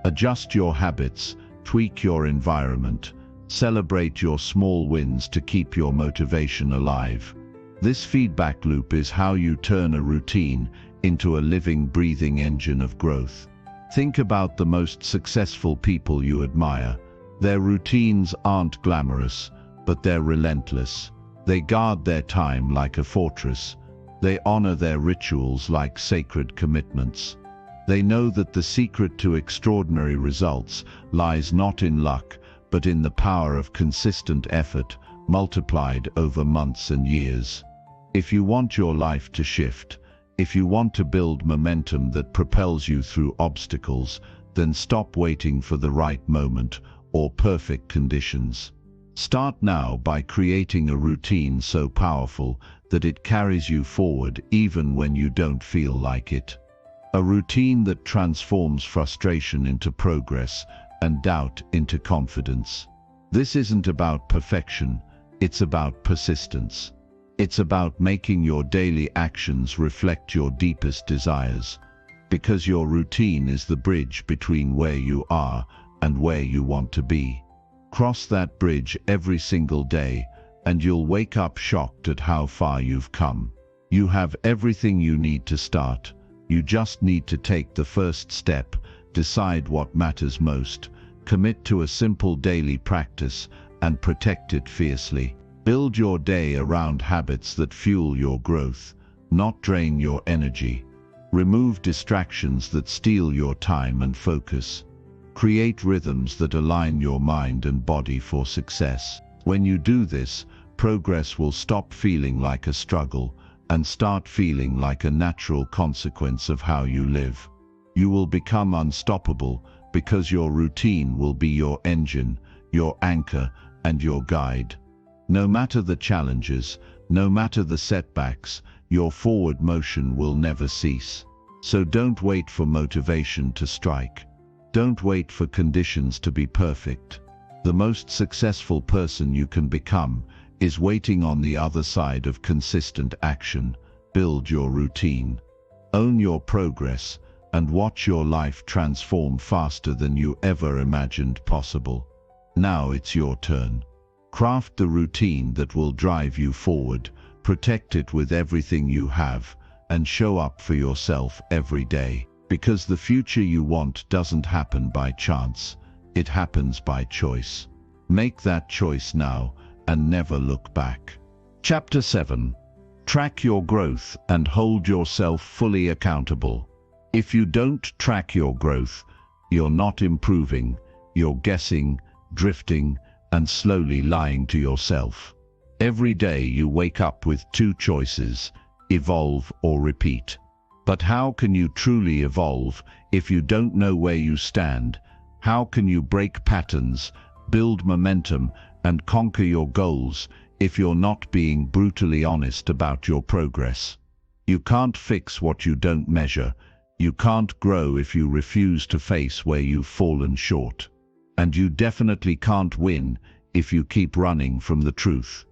Adjust your habits, tweak your environment, celebrate your small wins to keep your motivation alive. This feedback loop is how you turn a routine into a living, breathing engine of growth. Think about the most successful people you admire. Their routines aren't glamorous, but they're relentless. They guard their time like a fortress. They honor their rituals like sacred commitments. They know that the secret to extraordinary results lies not in luck, but in the power of consistent effort multiplied over months and years. If you want your life to shift, if you want to build momentum that propels you through obstacles, then stop waiting for the right moment or perfect conditions. Start now by creating a routine so powerful that it carries you forward even when you don't feel like it. A routine that transforms frustration into progress and doubt into confidence. This isn't about perfection, it's about persistence. It's about making your daily actions reflect your deepest desires, because your routine is the bridge between where you are and where you want to be. Cross that bridge every single day, and you'll wake up shocked at how far you've come. You have everything you need to start. You just need to take the first step, decide what matters most, commit to a simple daily practice, and protect it fiercely. Build your day around habits that fuel your growth, not drain your energy. Remove distractions that steal your time and focus. Create rhythms that align your mind and body for success. When you do this, progress will stop feeling like a struggle and start feeling like a natural consequence of how you live. You will become unstoppable because your routine will be your engine, your anchor, and your guide. No matter the challenges, no matter the setbacks, your forward motion will never cease. So don't wait for motivation to strike. Don't wait for conditions to be perfect. The most successful person you can become is waiting on the other side of consistent action. Build your routine. Own your progress and watch your life transform faster than you ever imagined possible. Now it's your turn. Craft the routine that will drive you forward, protect it with everything you have, and show up for yourself every day. Because the future you want doesn't happen by chance, it happens by choice. Make that choice now and never look back. Chapter 7. Track your growth and hold yourself fully accountable. If you don't track your growth, you're not improving, you're guessing, drifting, and slowly lying to yourself. Every day you wake up with two choices: evolve or repeat. But how can you truly evolve if you don't know where you stand? How can you break patterns, build momentum, and conquer your goals if you're not being brutally honest about your progress? You can't fix what you don't measure. You can't grow if you refuse to face where you've fallen short. And you definitely can't win if you keep running from the truth.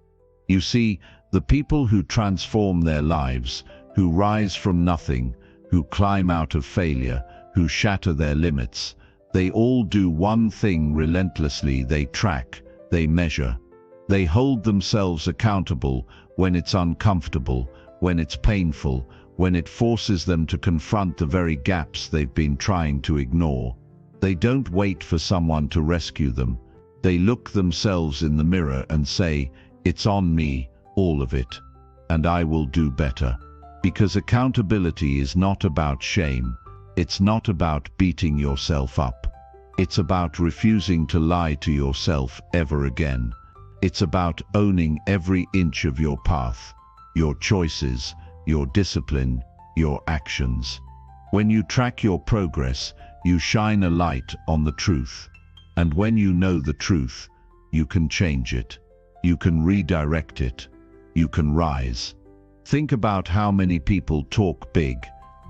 You see, the people who transform their lives, who rise from nothing, who climb out of failure, who shatter their limits, they all do one thing relentlessly: they track, they measure. They hold themselves accountable when it's uncomfortable, when it's painful, when it forces them to confront the very gaps they've been trying to ignore. They don't wait for someone to rescue them. They look themselves in the mirror and say, "It's on me, all of it, and I will do better." Because accountability is not about shame. It's not about beating yourself up. It's about refusing to lie to yourself ever again. It's about owning every inch of your path, your choices, your discipline, your actions. When you track your progress, you shine a light on the truth. And when you know the truth, you can change it. You can redirect it. You can rise. Think about how many people talk big.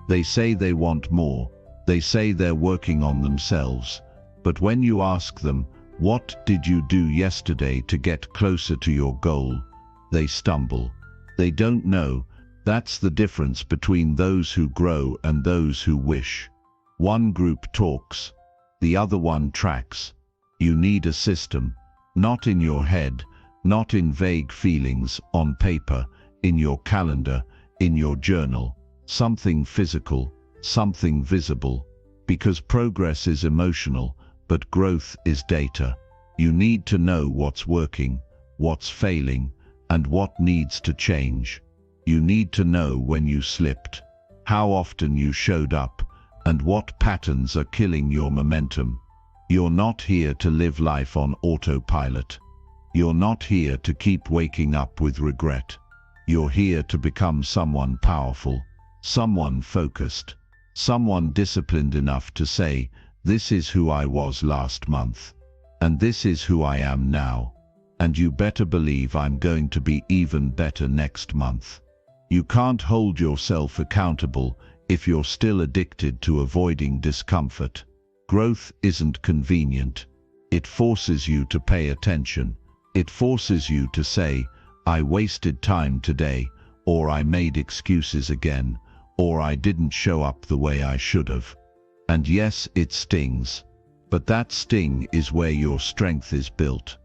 They say they want more. They say they're working on themselves. But when you ask them, "What did you do yesterday to get closer to your goal?" they stumble. They don't know. That's the difference between those who grow and those who wish. One group talks, the other one tracks. You need a system, not in your head, not in vague feelings on paper, in your calendar, in your journal, something physical, something visible. Because progress is emotional, but growth is data. You need to know what's working, what's failing, and what needs to change. You need to know when you slipped, how often you showed up, and what patterns are killing your momentum. You're not here to live life on autopilot. You're not here to keep waking up with regret. You're here to become someone powerful, someone focused, someone disciplined enough to say, "This is who I was last month, and this is who I am now, and you better believe I'm going to be even better next month." You can't hold yourself accountable if you're still addicted to avoiding discomfort. Growth isn't convenient. It forces you to pay attention. It forces you to say, "I wasted time today," or "I made excuses again," or "I didn't show up the way I should have." And yes, it stings. But that sting is where your strength is built.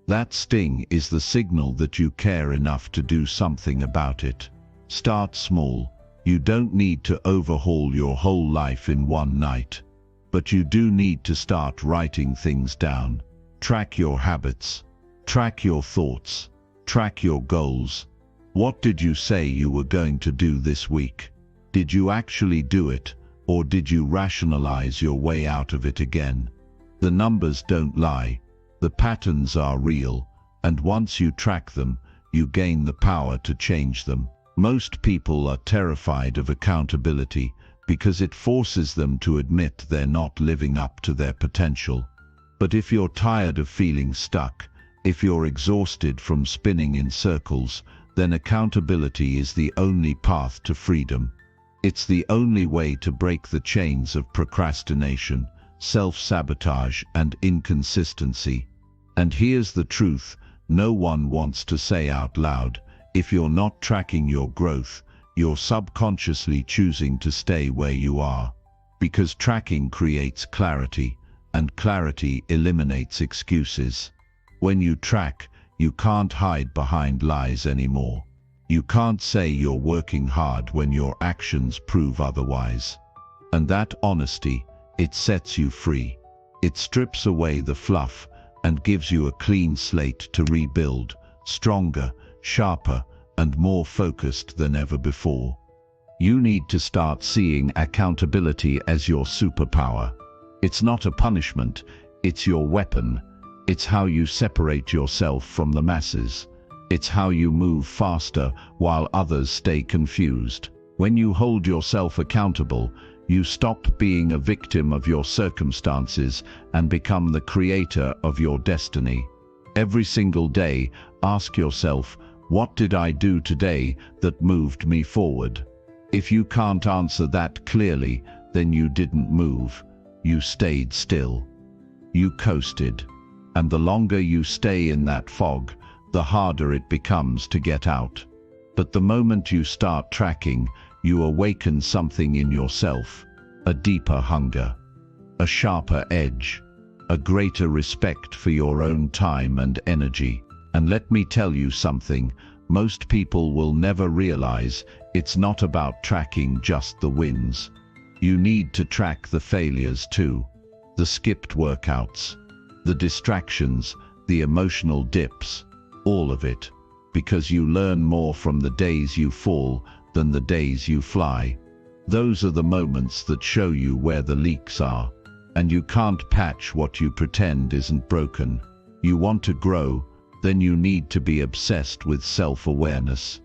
That sting is the signal that you care enough to do something about it. Start small. You don't need to overhaul your whole life in one night. But you do need to start writing things down. Track your habits. Track your thoughts. Track your goals. What did you say you were going to do this week? Did you actually do it, or did you rationalize your way out of it again? The numbers don't lie. The patterns are real, and once you track them, you gain the power to change them. Most people are terrified of accountability because it forces them to admit they're not living up to their potential. But if you're tired of feeling stuck, if you're exhausted from spinning in circles, then accountability is the only path to freedom. It's the only way to break the chains of procrastination, self-sabotage, and inconsistency. And here's the truth no one wants to say out loud: if you're not tracking your growth, you're subconsciously choosing to stay where you are. Because tracking creates clarity, and clarity eliminates excuses. When you track, you can't hide behind lies anymore. You can't say you're working hard when your actions prove otherwise. And that honesty, it sets you free. It strips away the fluff and gives you a clean slate to rebuild, stronger, sharper, and more focused than ever before. You need to start seeing accountability as your superpower. It's not a punishment, it's your weapon. It's how you separate yourself from the masses. It's how you move faster while others stay confused. When you hold yourself accountable, you stop being a victim of your circumstances and become the creator of your destiny. Every single day, ask yourself, what did I do today that moved me forward? If you can't answer that clearly, then you didn't move. You stayed still. You coasted. And the longer you stay in that fog, the harder it becomes to get out. But the moment you start tracking, you awaken something in yourself: a deeper hunger, a sharper edge, a greater respect for your own time and energy. And let me tell you something, most people will never realize it's not about tracking just the wins. You need to track the failures too, the skipped workouts, the distractions, the emotional dips, all of it, because you learn more from the days you fall than the days you fly. Those are the moments that show you where the leaks are, and you can't patch what you pretend isn't broken. You want to grow, then you need to be obsessed with self-awareness.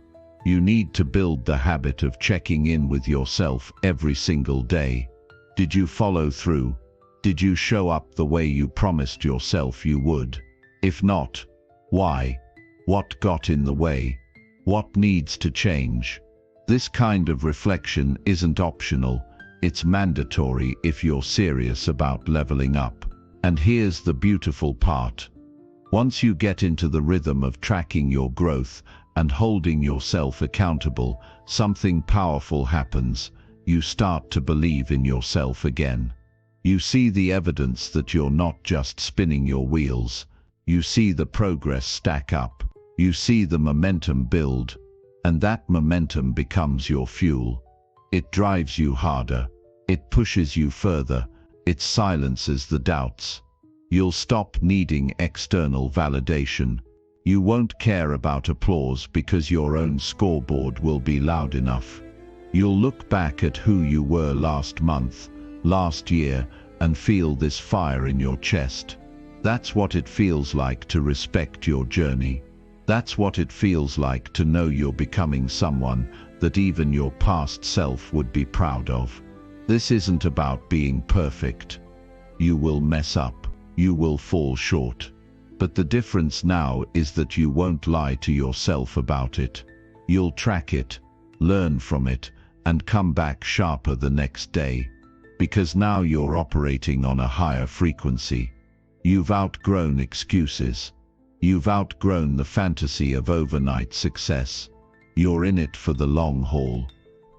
You need to build the habit of checking in with yourself every single day. Did you follow through? Did you show up the way you promised yourself you would? If not, why? What got in the way? What needs to change? This kind of reflection isn't optional, it's mandatory if you're serious about leveling up. And here's the beautiful part. Once you get into the rhythm of tracking your growth and holding yourself accountable, something powerful happens. You start to believe in yourself again. You see the evidence that you're not just spinning your wheels. You see the progress stack up. You see the momentum build. And that momentum becomes your fuel. It drives you harder. It pushes you further. It silences the doubts. You'll stop needing external validation. You won't care about applause because your own scoreboard will be loud enough. You'll look back at who you were last month, last year, and feel this fire in your chest. That's what it feels like to respect your journey. That's what it feels like to know you're becoming someone that even your past self would be proud of. This isn't about being perfect. You will mess up. You will fall short. But the difference now is that you won't lie to yourself about it. You'll track it, learn from it, and come back sharper the next day. Because now you're operating on a higher frequency. You've outgrown excuses. You've outgrown the fantasy of overnight success. You're in it for the long haul.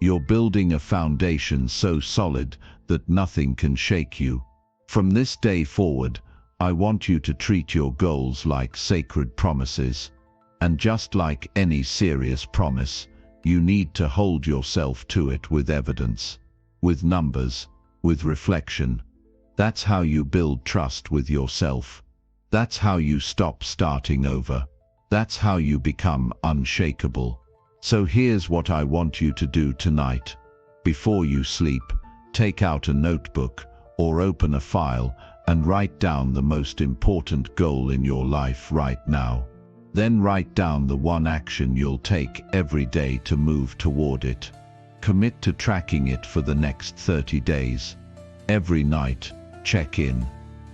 You're building a foundation so solid that nothing can shake you. From this day forward, I want you to treat your goals like sacred promises. And just like any serious promise, you need to hold yourself to it with evidence, with numbers, with reflection. That's how you build trust with yourself. That's how you stop starting over. That's how you become unshakable. So here's what I want you to do tonight. Before you sleep, take out a notebook or open a file and write down the most important goal in your life right now. Then write down the one action you'll take every day to move toward it. Commit to tracking it for the next 30 days. Every night, check in.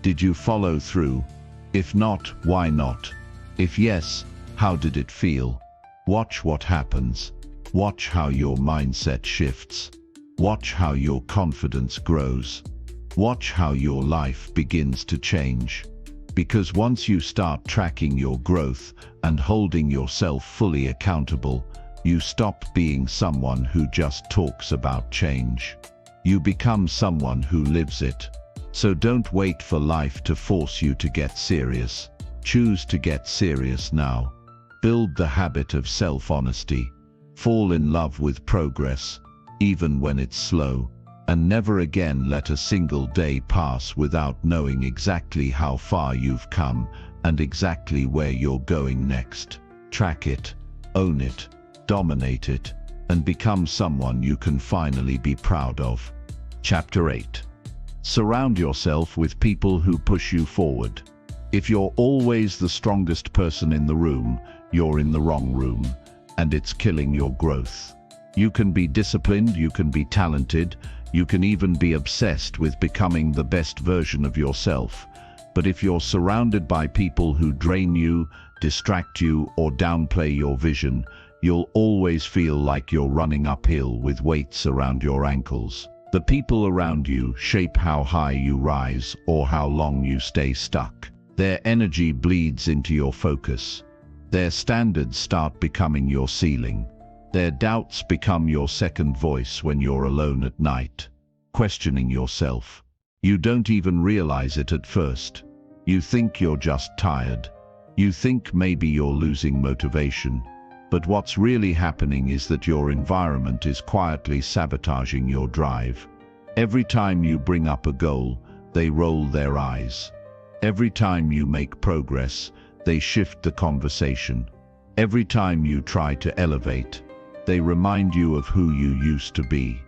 Did you follow through? If not, why not? If yes, how did it feel? Watch what happens. Watch how your mindset shifts. Watch how your confidence grows. Watch how your life begins to change. Because once you start tracking your growth and holding yourself fully accountable, you stop being someone who just talks about change. You become someone who lives it. So don't wait for life to force you to get serious. Choose to get serious now. Build the habit of self-honesty. Fall in love with progress, even when it's slow. And never again let a single day pass without knowing exactly how far you've come and exactly where you're going next. Track it, own it, dominate it, and become someone you can finally be proud of. Chapter 8. Surround yourself with people who push you forward. If you're always the strongest person in the room, you're in the wrong room, and it's killing your growth. You can be disciplined, you can be talented, you can even be obsessed with becoming the best version of yourself. But if you're surrounded by people who drain you, distract you, or downplay your vision, you'll always feel like you're running uphill with weights around your ankles. The people around you shape how high you rise or how long you stay stuck. Their energy bleeds into your focus. Their standards start becoming your ceiling. Their doubts become your second voice when you're alone at night, questioning yourself. You don't even realize it at first. You think you're just tired. You think maybe you're losing motivation. But what's really happening is that your environment is quietly sabotaging your drive. Every time you bring up a goal, they roll their eyes. Every time you make progress, they shift the conversation. Every time you try to elevate, they remind you of who you used to be.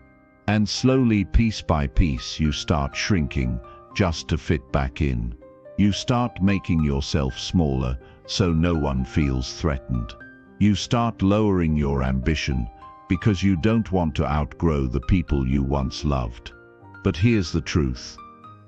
And slowly, piece by piece, you start shrinking just to fit back in. You start making yourself smaller so no one feels threatened. You start lowering your ambition because you don't want to outgrow the people you once loved. But here's the truth.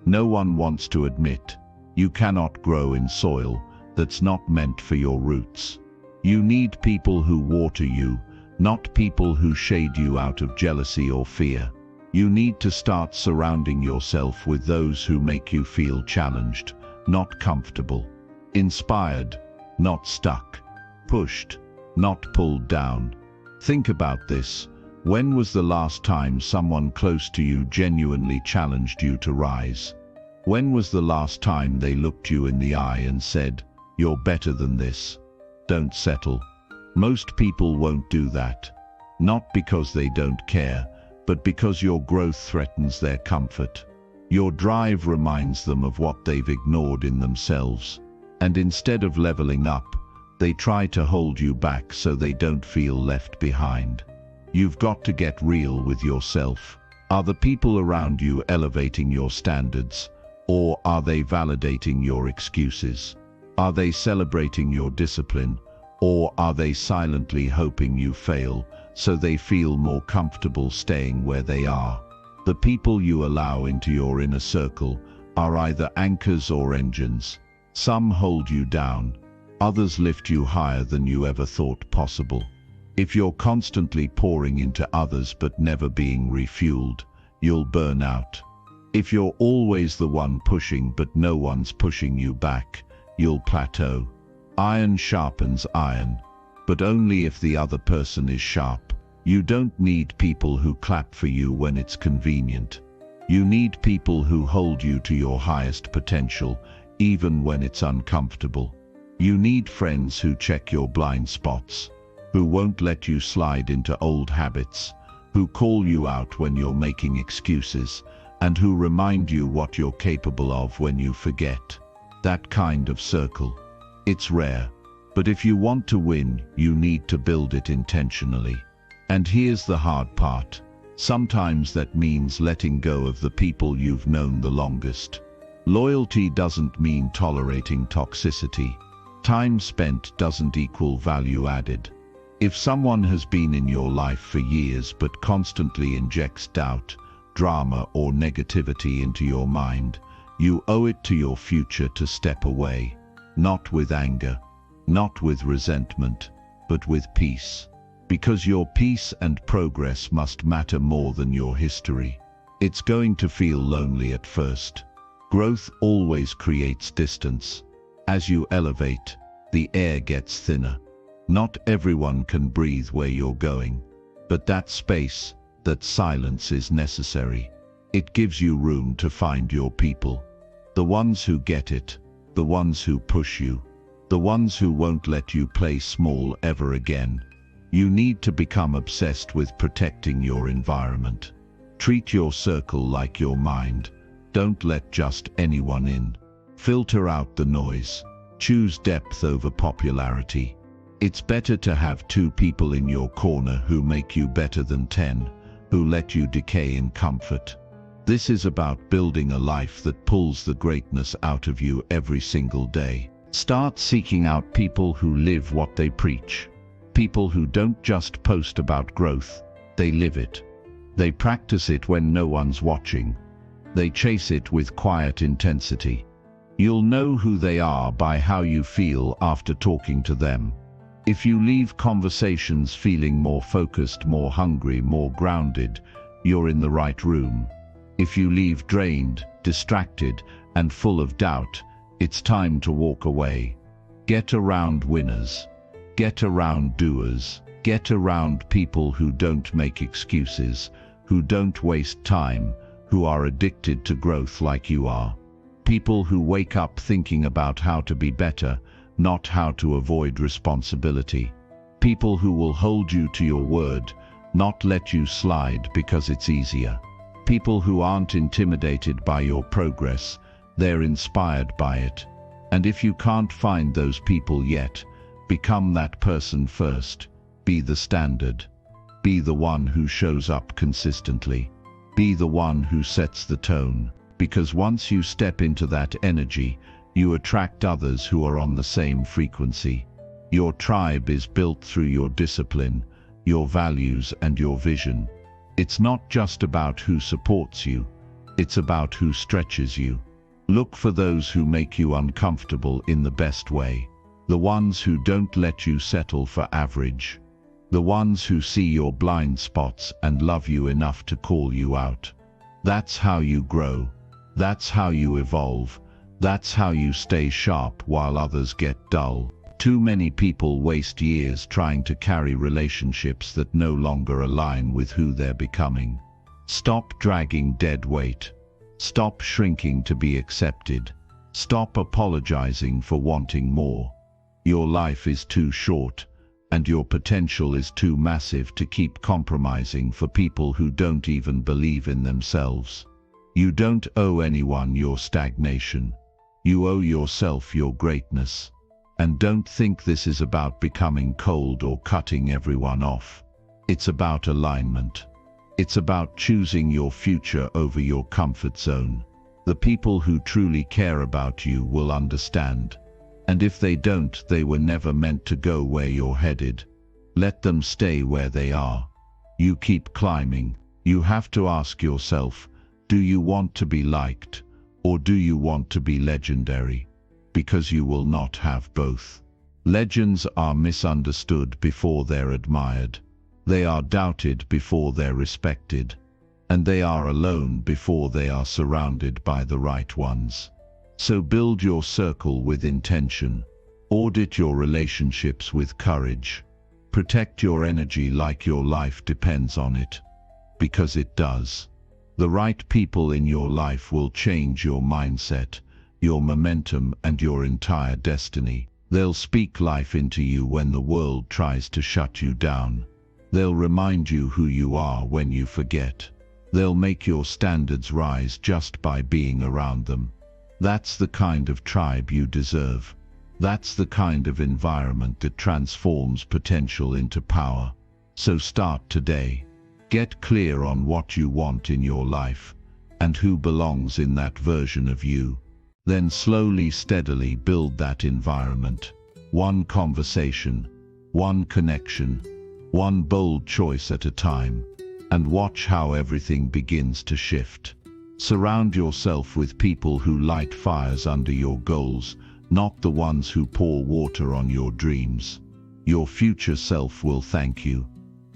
No one wants to admit you cannot grow in soil that's not meant for your roots. You need people who water you, not people who shade you out of jealousy or fear. You need to start surrounding yourself with those who make you feel challenged, not comfortable. Inspired, not stuck. Pushed, not pulled down. Think about this. When was the last time someone close to you genuinely challenged you to rise? When was the last time they looked you in the eye and said, "You're better than this. Don't settle"? Most people won't do that. Not because they don't care, but because your growth threatens their comfort. Your drive reminds them of what they've ignored in themselves. And instead of leveling up, they try to hold you back so they don't feel left behind. You've got to get real with yourself. Are the people around you elevating your standards, or are they validating your excuses? Are they celebrating your discipline, or are they silently hoping you fail so they feel more comfortable staying where they are? The people you allow into your inner circle are either anchors or engines. Some hold you down, others lift you higher than you ever thought possible. If you're constantly pouring into others but never being refueled, you'll burn out. If you're always the one pushing but no one's pushing you back, you'll plateau. Iron sharpens iron, but only if the other person is sharp. You don't need people who clap for you when it's convenient. You need people who hold you to your highest potential, even when it's uncomfortable. You need friends who check your blind spots, who won't let you slide into old habits, who call you out when you're making excuses, and who remind you what you're capable of when you forget. That kind of circle. It's rare, but if you want to win, you need to build it intentionally. And here's the hard part. Sometimes that means letting go of the people you've known the longest. Loyalty doesn't mean tolerating toxicity. Time spent doesn't equal value added. If someone has been in your life for years but constantly injects doubt, drama, or negativity into your mind, you owe it to your future to step away. Not with anger, not with resentment, but with peace. Because your peace and progress must matter more than your history. It's going to feel lonely at first. Growth always creates distance. As you elevate, the air gets thinner. Not everyone can breathe where you're going, but that space, that silence is necessary. It gives you room to find your people. The ones who get it, the ones who push you, the ones who won't let you play small ever again. You need to become obsessed with protecting your environment. Treat your circle like your mind. Don't let just anyone in. Filter out the noise. Choose depth over popularity. It's better to have 2 people in your corner who make you better than 10, who let you decay in comfort. This is about building a life that pulls the greatness out of you every single day. Start seeking out people who live what they preach. People who don't just post about growth, they live it. They practice it when no one's watching. They chase it with quiet intensity. You'll know who they are by how you feel after talking to them. If you leave conversations feeling more focused, more hungry, more grounded, you're in the right room. If you leave drained, distracted, and full of doubt, it's time to walk away. Get around winners. Get around doers. Get around people who don't make excuses, who don't waste time, who are addicted to growth like you are. People who wake up thinking about how to be better, not how to avoid responsibility. People who will hold you to your word, not let you slide because it's easier. People who aren't intimidated by your progress, they're inspired by it. And if you can't find those people yet, become that person first. Be the standard. Be the one who shows up consistently. Be the one who sets the tone. Because once you step into that energy, you attract others who are on the same frequency. Your tribe is built through your discipline, your values, and your vision. It's not just about who supports you, it's about who stretches you. Look for those who make you uncomfortable in the best way. The ones who don't let you settle for average. The ones who see your blind spots and love you enough to call you out. That's how you grow. That's how you evolve. That's how you stay sharp while others get dull. Too many people waste years trying to carry relationships that no longer align with who they're becoming. Stop dragging dead weight. Stop shrinking to be accepted. Stop apologizing for wanting more. Your life is too short, and your potential is too massive to keep compromising for people who don't even believe in themselves. You don't owe anyone your stagnation. You owe yourself your greatness. And don't think this is about becoming cold or cutting everyone off. It's about alignment. It's about choosing your future over your comfort zone. The people who truly care about you will understand. And if they don't, they were never meant to go where you're headed. Let them stay where they are. You keep climbing. You have to ask yourself, do you want to be liked, or do you want to be legendary? Because you will not have both. Legends are misunderstood before they're admired. They are doubted before they're respected. And they are alone before they are surrounded by the right ones. So build your circle with intention. Audit your relationships with courage. Protect your energy like your life depends on it. Because it does. The right people in your life will change your mindset, your momentum, and your entire destiny. They'll speak life into you when the world tries to shut you down. They'll remind you who you are when you forget. They'll make your standards rise just by being around them. That's the kind of tribe you deserve. That's the kind of environment that transforms potential into power. So start today. Get clear on what you want in your life, and who belongs in that version of you. Then slowly, steadily build that environment. One conversation, one connection, one bold choice at a time, and watch how everything begins to shift. Surround yourself with people who light fires under your goals, not the ones who pour water on your dreams. Your future self will thank you.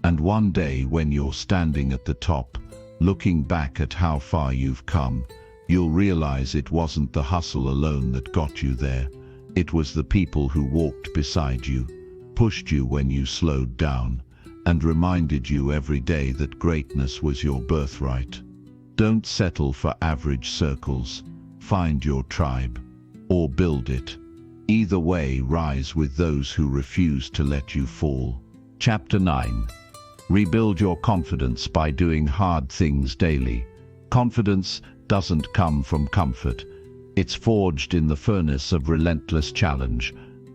And one day, when you're standing at the top, looking back at how far you've come, you'll realize it wasn't the hustle alone that got you there. It was the people who walked beside you, pushed you when you slowed down, and reminded you every day that greatness was your birthright. Don't settle for average circles. Find your tribe, or build it. Either way, rise with those who refuse to let you fall. Chapter 9. Rebuild your confidence by doing hard things daily. Confidence doesn't come from comfort. It's forged in the furnace of relentless challenge.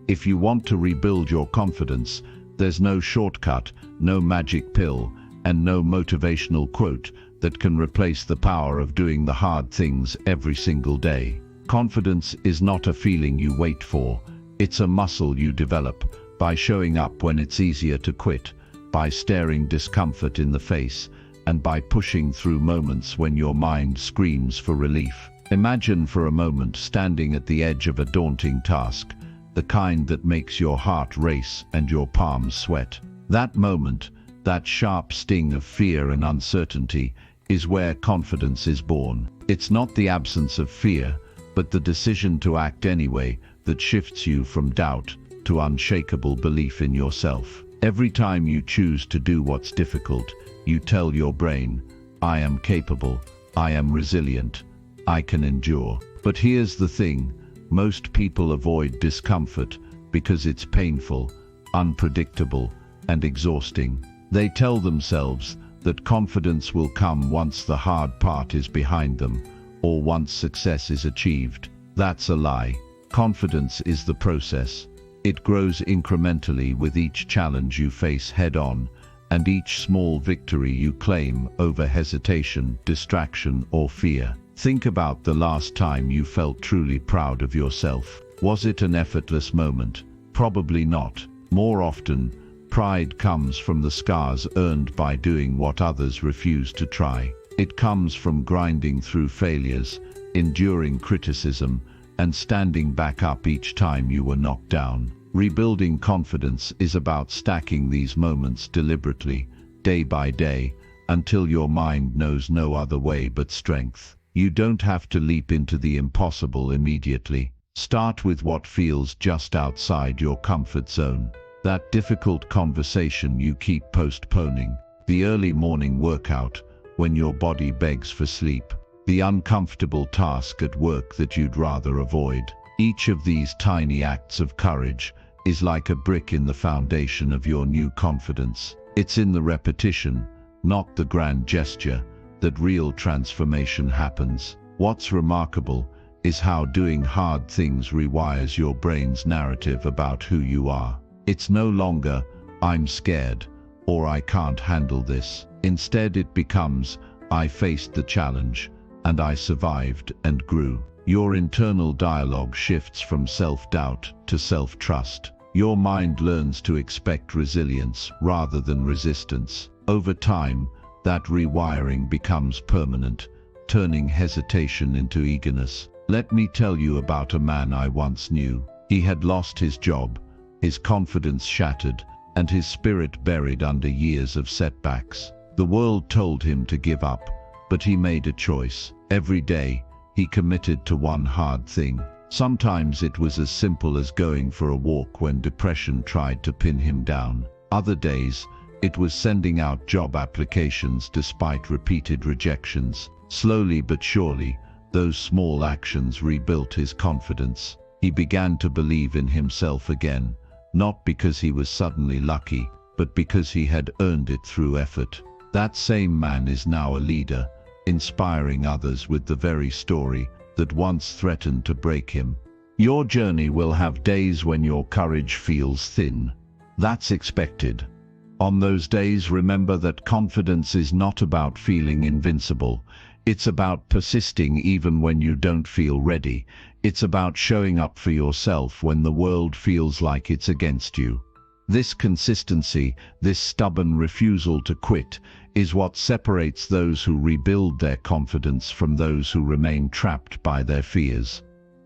If you want to rebuild your confidence, there's no shortcut, no magic pill, and no motivational quote that can replace the power of doing the hard things every single day. Confidence is not a feeling you wait for. It's a muscle you develop by showing up when it's easier to quit, by staring discomfort in the face, and by pushing through moments when your mind screams for relief. Imagine for a moment standing at the edge of a daunting task, the kind that makes your heart race and your palms sweat. That moment, that sharp sting of fear and uncertainty, is where confidence is born. It's not the absence of fear, but the decision to act anyway that shifts you from doubt to unshakable belief in yourself. Every time you choose to do what's difficult, you tell your brain, I am capable, I am resilient, I can endure. But here's the thing, most people avoid discomfort because it's painful, unpredictable, and exhausting. They tell themselves that confidence will come once the hard part is behind them, or once success is achieved. That's a lie. Confidence is the process. It grows incrementally with each challenge you face head-on, and each small victory you claim over hesitation, distraction, or fear. Think about the last time you felt truly proud of yourself. Was it an effortless moment? Probably not. More often, pride comes from the scars earned by doing what others refuse to try. It comes from grinding through failures, enduring criticism, and standing back up each time you were knocked down. Rebuilding confidence is about stacking these moments deliberately, day by day, until your mind knows no other way but strength. You don't have to leap into the impossible immediately. Start with what feels just outside your comfort zone. That difficult conversation you keep postponing, the early morning workout when your body begs for sleep, the uncomfortable task at work that you'd rather avoid. Each of these tiny acts of courage is like a brick in the foundation of your new confidence. It's in the repetition, not the grand gesture, that real transformation happens. What's remarkable is how doing hard things rewires your brain's narrative about who you are. It's no longer, I'm scared, or I can't handle this. Instead it becomes, I faced the challenge, and I survived and grew. Your internal dialogue shifts from self-doubt to self-trust. Your mind learns to expect resilience rather than resistance. Over time, that rewiring becomes permanent, turning hesitation into eagerness. Let me tell you about a man I once knew. He had lost his job, his confidence shattered, and his spirit buried under years of setbacks. The world told him to give up, but he made a choice. Every day, he committed to one hard thing. Sometimes it was as simple as going for a walk when depression tried to pin him down. Other days, it was sending out job applications despite repeated rejections. Slowly but surely, those small actions rebuilt his confidence. He began to believe in himself again, not because he was suddenly lucky, but because he had earned it through effort. That same man is now a leader, inspiring others with the very story that once threatened to break him. Your journey will have days when your courage feels thin. That's expected. On those days, remember that confidence is not about feeling invincible. It's about persisting even when you don't feel ready. It's about showing up for yourself when the world feels like it's against you. This consistency, this stubborn refusal to quit, is what separates those who rebuild their confidence from those who remain trapped by their fears.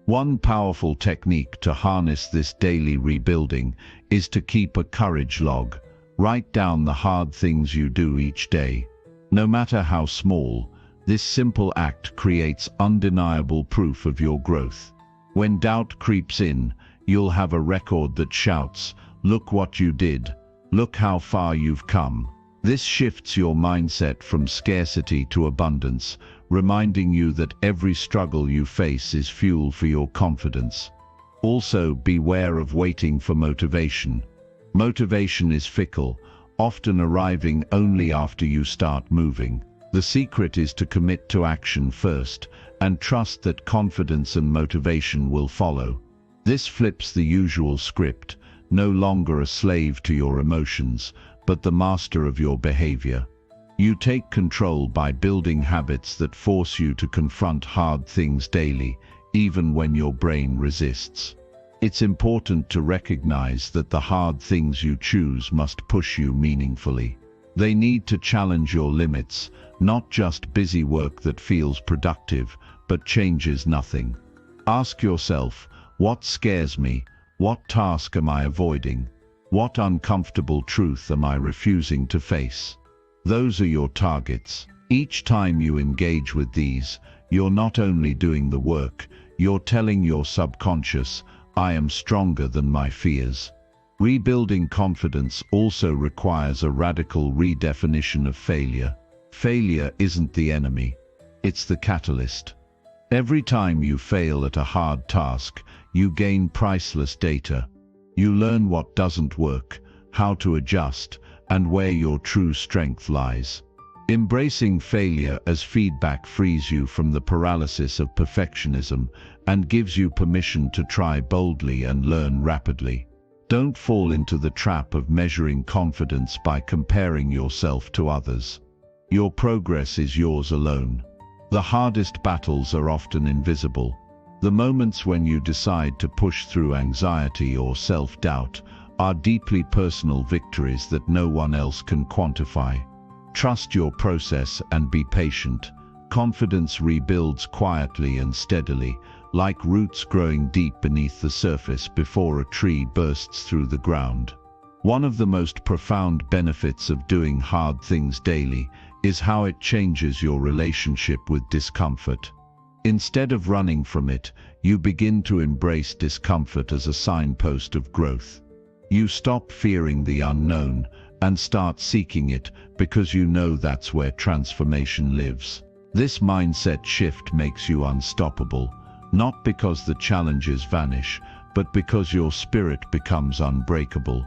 One powerful technique to harness this daily rebuilding is to keep a courage log. Write down the hard things you do each day. No matter how small, this simple act creates undeniable proof of your growth. When doubt creeps in, you'll have a record that shouts, "Look what you did. Look how far you've come." This shifts your mindset from scarcity to abundance, reminding you that every struggle you face is fuel for your confidence. Also, beware of waiting for motivation. Motivation is fickle, often arriving only after you start moving. The secret is to commit to action first, and trust that confidence and motivation will follow. This flips the usual script, no longer a slave to your emotions, but the master of your behavior. You take control by building habits that force you to confront hard things daily, even when your brain resists. It's important to recognize that the hard things you choose must push you meaningfully. They need to challenge your limits, not just busy work that feels productive, but changes nothing. Ask yourself, what scares me? What task am I avoiding? What uncomfortable truth am I refusing to face? Those are your targets. Each time you engage with these, you're not only doing the work, you're telling your subconscious, "I am stronger than my fears." Rebuilding confidence also requires a radical redefinition of failure. Failure isn't the enemy, it's the catalyst. Every time you fail at a hard task, you gain priceless data. You learn what doesn't work, how to adjust, and where your true strength lies. Embracing failure as feedback frees you from the paralysis of perfectionism and gives you permission to try boldly and learn rapidly. Don't fall into the trap of measuring confidence by comparing yourself to others. Your progress is yours alone. The hardest battles are often invisible. The moments when you decide to push through anxiety or self-doubt are deeply personal victories that no one else can quantify. Trust your process and be patient. Confidence rebuilds quietly and steadily, like roots growing deep beneath the surface before a tree bursts through the ground. One of the most profound benefits of doing hard things daily is how it changes your relationship with discomfort. Instead of running from it, you begin to embrace discomfort as a signpost of growth. You stop fearing the unknown and start seeking it because you know that's where transformation lives. This mindset shift makes you unstoppable, not because the challenges vanish, but because your spirit becomes unbreakable.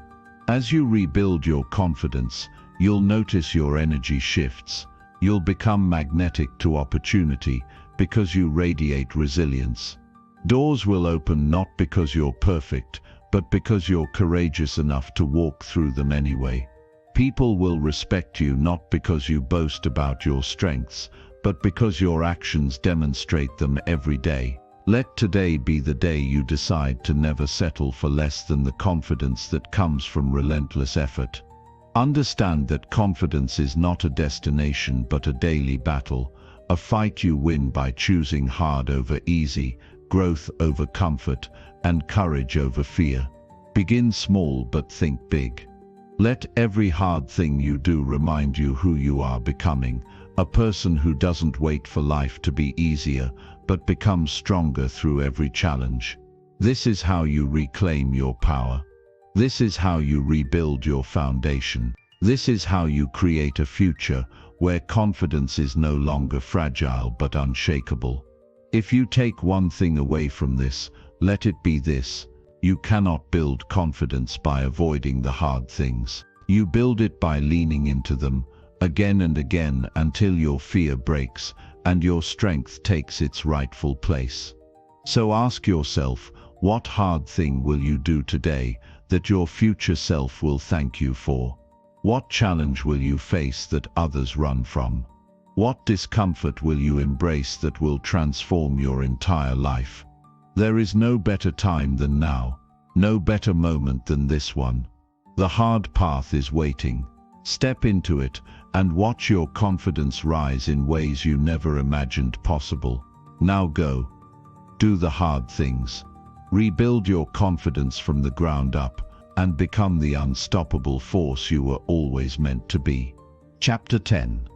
As you rebuild your confidence, you'll notice your energy shifts. You'll become magnetic to opportunity because you radiate resilience. Doors will open not because you're perfect, but because you're courageous enough to walk through them anyway. People will respect you not because you boast about your strengths, but because your actions demonstrate them every day. Let today be the day you decide to never settle for less than the confidence that comes from relentless effort. Understand that confidence is not a destination but a daily battle, a fight you win by choosing hard over easy, growth over comfort, and courage over fear. Begin small but think big. Let every hard thing you do remind you who you are becoming, a person who doesn't wait for life to be easier, but becomes stronger through every challenge. This is how you reclaim your power. This is how you rebuild your foundation. This is how you create a future where confidence is no longer fragile but unshakable. If you take one thing away from this, let it be this: you cannot build confidence by avoiding the hard things. You build it by leaning into them, again and again, until your fear breaks and your strength takes its rightful place. So ask yourself, what hard thing will you do today that your future self will thank you for? What challenge will you face that others run from? What discomfort will you embrace that will transform your entire life? There is no better time than now, no better moment than this one. The hard path is waiting. Step into it and watch your confidence rise in ways you never imagined possible. Now go. Do the hard things. Rebuild your confidence from the ground up and become the unstoppable force you were always meant to be. Chapter 10.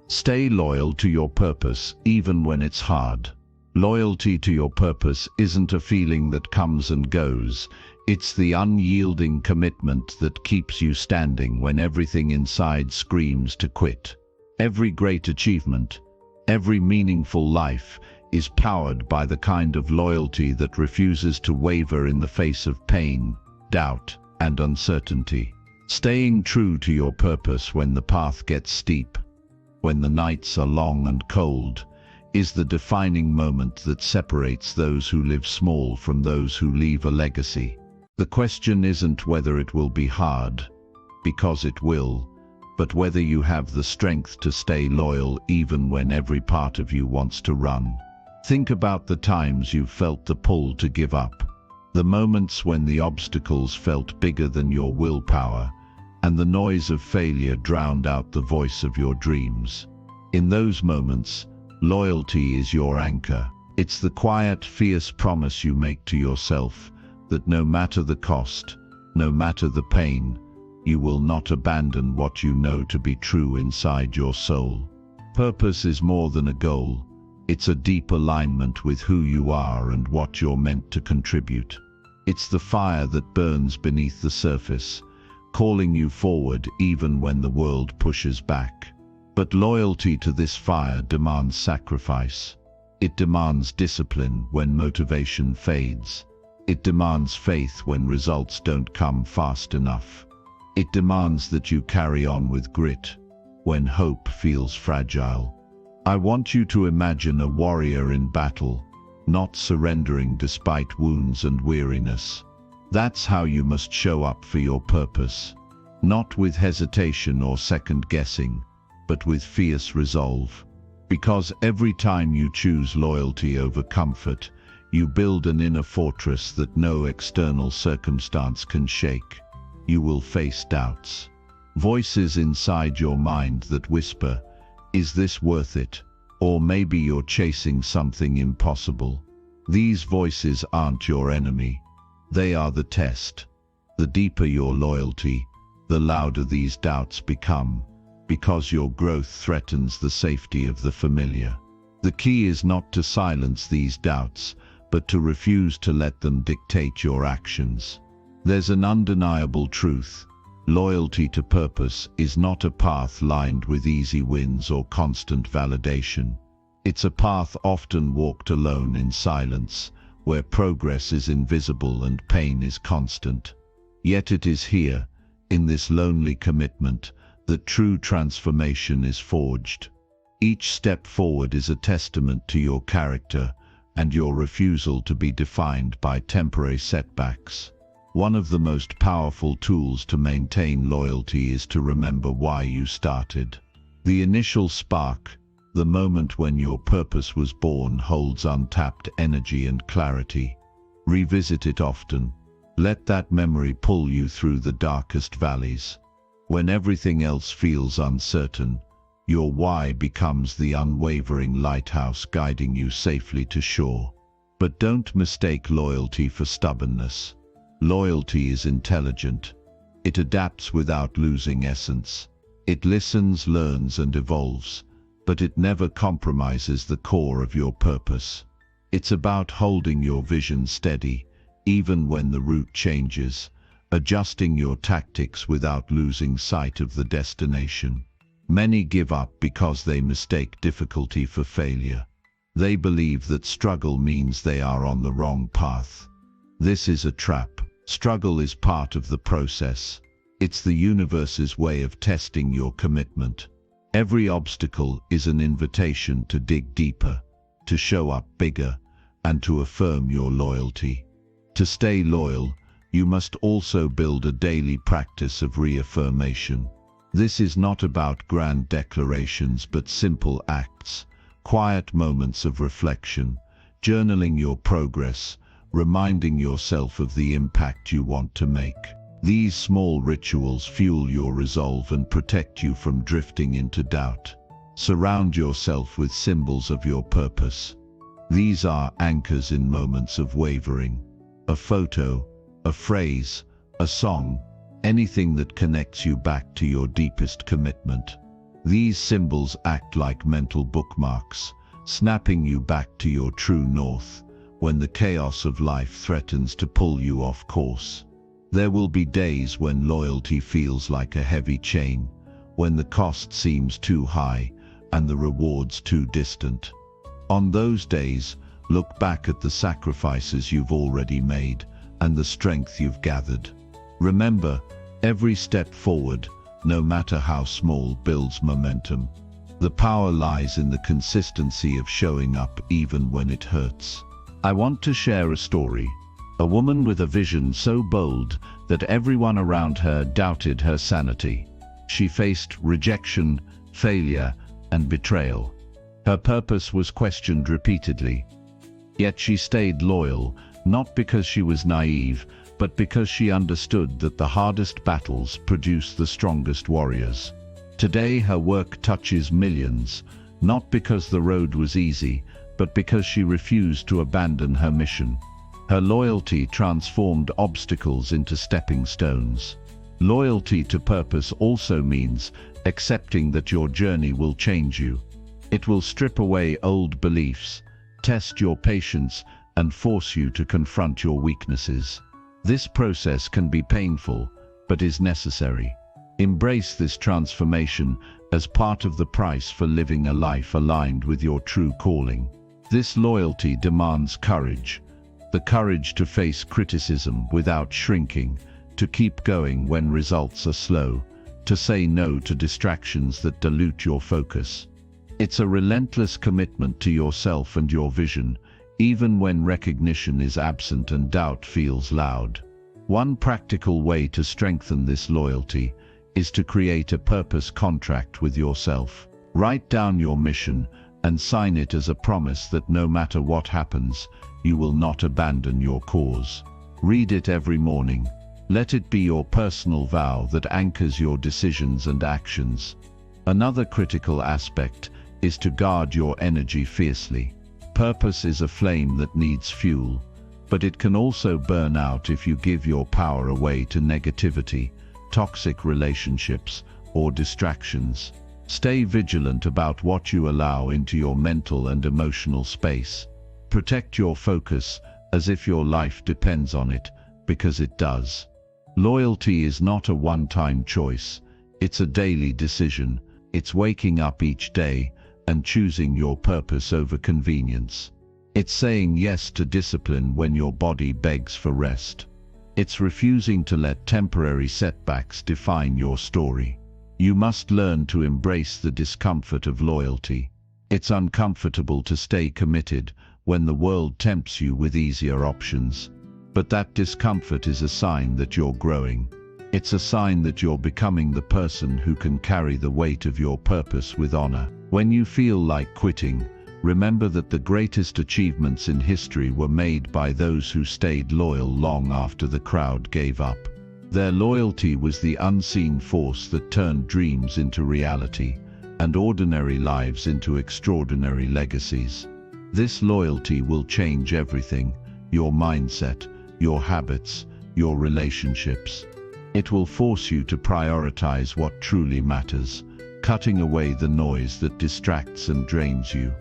Stay loyal to your purpose even when it's hard. Loyalty to your purpose isn't a feeling that comes and goes. It's the unyielding commitment that keeps you standing when everything inside screams to quit. Every great achievement, every meaningful life is powered by the kind of loyalty that refuses to waver in the face of pain, doubt, and uncertainty. Staying true to your purpose when the path gets steep, when the nights are long and cold, is the defining moment that separates those who live small from those who leave a legacy. The question isn't whether it will be hard, because it will, but whether you have the strength to stay loyal even when every part of you wants to run. Think about the times you've felt the pull to give up, the moments when the obstacles felt bigger than your willpower, and the noise of failure drowned out the voice of your dreams. In those moments, loyalty is your anchor. It's the quiet, fierce promise you make to yourself that no matter the cost, no matter the pain, you will not abandon what you know to be true inside your soul. Purpose is more than a goal. It's a deep alignment with who you are and what you're meant to contribute. It's the fire that burns beneath the surface, calling you forward even when the world pushes back. But loyalty to this fire demands sacrifice. It demands discipline when motivation fades. It demands faith when results don't come fast enough. It demands that you carry on with grit when hope feels fragile. I want you to imagine a warrior in battle, not surrendering despite wounds and weariness. That's how you must show up for your purpose, not with hesitation or second guessing, but with fierce resolve. Because every time you choose loyalty over comfort, you build an inner fortress that no external circumstance can shake. You will face doubts, voices inside your mind that whisper, "Is this worth it?" Or maybe you're chasing something impossible. These voices aren't your enemy. They are the test. The deeper your loyalty, the louder these doubts become, because your growth threatens the safety of the familiar. The key is not to silence these doubts, but to refuse to let them dictate your actions. There's an undeniable truth. Loyalty to purpose is not a path lined with easy wins or constant validation. It's a path often walked alone in silence, where progress is invisible and pain is constant. Yet it is here, in this lonely commitment, that true transformation is forged. Each step forward is a testament to your character and your refusal to be defined by temporary setbacks. One of the most powerful tools to maintain loyalty is to remember why you started. The initial spark, the moment when your purpose was born, holds untapped energy and clarity. Revisit it often. Let that memory pull you through the darkest valleys. When everything else feels uncertain, your why becomes the unwavering lighthouse guiding you safely to shore. But don't mistake loyalty for stubbornness. Loyalty is intelligent. It adapts without losing essence. It listens, learns, and evolves, but it never compromises the core of your purpose. It's about holding your vision steady, even when the route changes, adjusting your tactics without losing sight of the destination. Many give up because they mistake difficulty for failure. They believe that struggle means they are on the wrong path. This is a trap. Struggle is part of the process. It's the universe's way of testing your commitment. Every obstacle is an invitation to dig deeper, to show up bigger, and to affirm your loyalty. To stay loyal, you must also build a daily practice of reaffirmation. This is not about grand declarations but simple acts, quiet moments of reflection, journaling your progress, reminding yourself of the impact you want to make. These small rituals fuel your resolve and protect you from drifting into doubt. Surround yourself with symbols of your purpose. These are anchors in moments of wavering. A photo, a phrase, a song, anything that connects you back to your deepest commitment. These symbols act like mental bookmarks, snapping you back to your true north when the chaos of life threatens to pull you off course. There will be days when loyalty feels like a heavy chain, when the cost seems too high and the rewards too distant. On those days, look back at the sacrifices you've already made and the strength you've gathered. Remember, every step forward, no matter how small, builds momentum. The power lies in the consistency of showing up even when it hurts. I want to share a story. A woman with a vision so bold that everyone around her doubted her sanity. She faced rejection, failure, and betrayal. Her purpose was questioned repeatedly. Yet she stayed loyal, not because she was naive, but because she understood that the hardest battles produce the strongest warriors. Today her work touches millions, not because the road was easy, but because she refused to abandon her mission. Her loyalty transformed obstacles into stepping stones. Loyalty to purpose also means accepting that your journey will change you. It will strip away old beliefs, test your patience, and force you to confront your weaknesses. This process can be painful, but is necessary. Embrace this transformation as part of the price for living a life aligned with your true calling. This loyalty demands courage. The courage to face criticism without shrinking, to keep going when results are slow, to say no to distractions that dilute your focus. It's a relentless commitment to yourself and your vision, even when recognition is absent and doubt feels loud. One practical way to strengthen this loyalty is to create a purpose contract with yourself. Write down your mission and sign it as a promise that no matter what happens, you will not abandon your cause. Read it every morning. Let it be your personal vow that anchors your decisions and actions. Another critical aspect is to guard your energy fiercely. Purpose is a flame that needs fuel, but it can also burn out if you give your power away to negativity, toxic relationships, or distractions. Stay vigilant about what you allow into your mental and emotional space. Protect your focus as if your life depends on it, because it does. Loyalty is not a one-time choice. It's a daily decision. It's waking up each day and choosing your purpose over convenience. It's saying yes to discipline when your body begs for rest. It's refusing to let temporary setbacks define your story. You must learn to embrace the discomfort of loyalty. It's uncomfortable to stay committed when the world tempts you with easier options. But that discomfort is a sign that you're growing. It's a sign that you're becoming the person who can carry the weight of your purpose with honor. When you feel like quitting, remember that the greatest achievements in history were made by those who stayed loyal long after the crowd gave up. Their loyalty was the unseen force that turned dreams into reality and ordinary lives into extraordinary legacies. This loyalty will change everything: your mindset, your habits, your relationships. It will force you to prioritize what truly matters, cutting away the noise that distracts and drains you.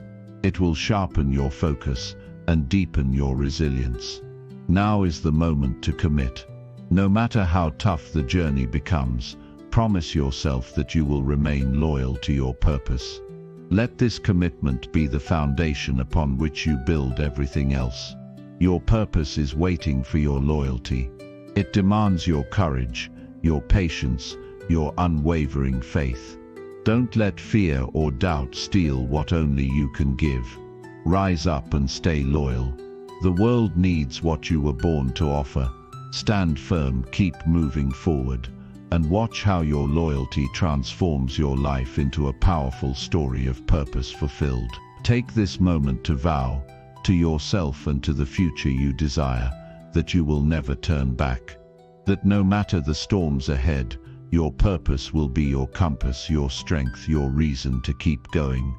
It will sharpen your focus and deepen your resilience. Now is the moment to commit. No matter how tough the journey becomes, promise yourself that you will remain loyal to your purpose. Let this commitment be the foundation upon which you build everything else. Your purpose is waiting for your loyalty. It demands your courage, your patience, your unwavering faith. Don't let fear or doubt steal what only you can give. Rise up and stay loyal. The world needs what you were born to offer. Stand firm, keep moving forward, and watch how your loyalty transforms your life into a powerful story of purpose fulfilled. Take this moment to vow to yourself and to the future you desire, that you will never turn back. That no matter the storms ahead, your purpose will be your compass, your strength, your reason to keep going.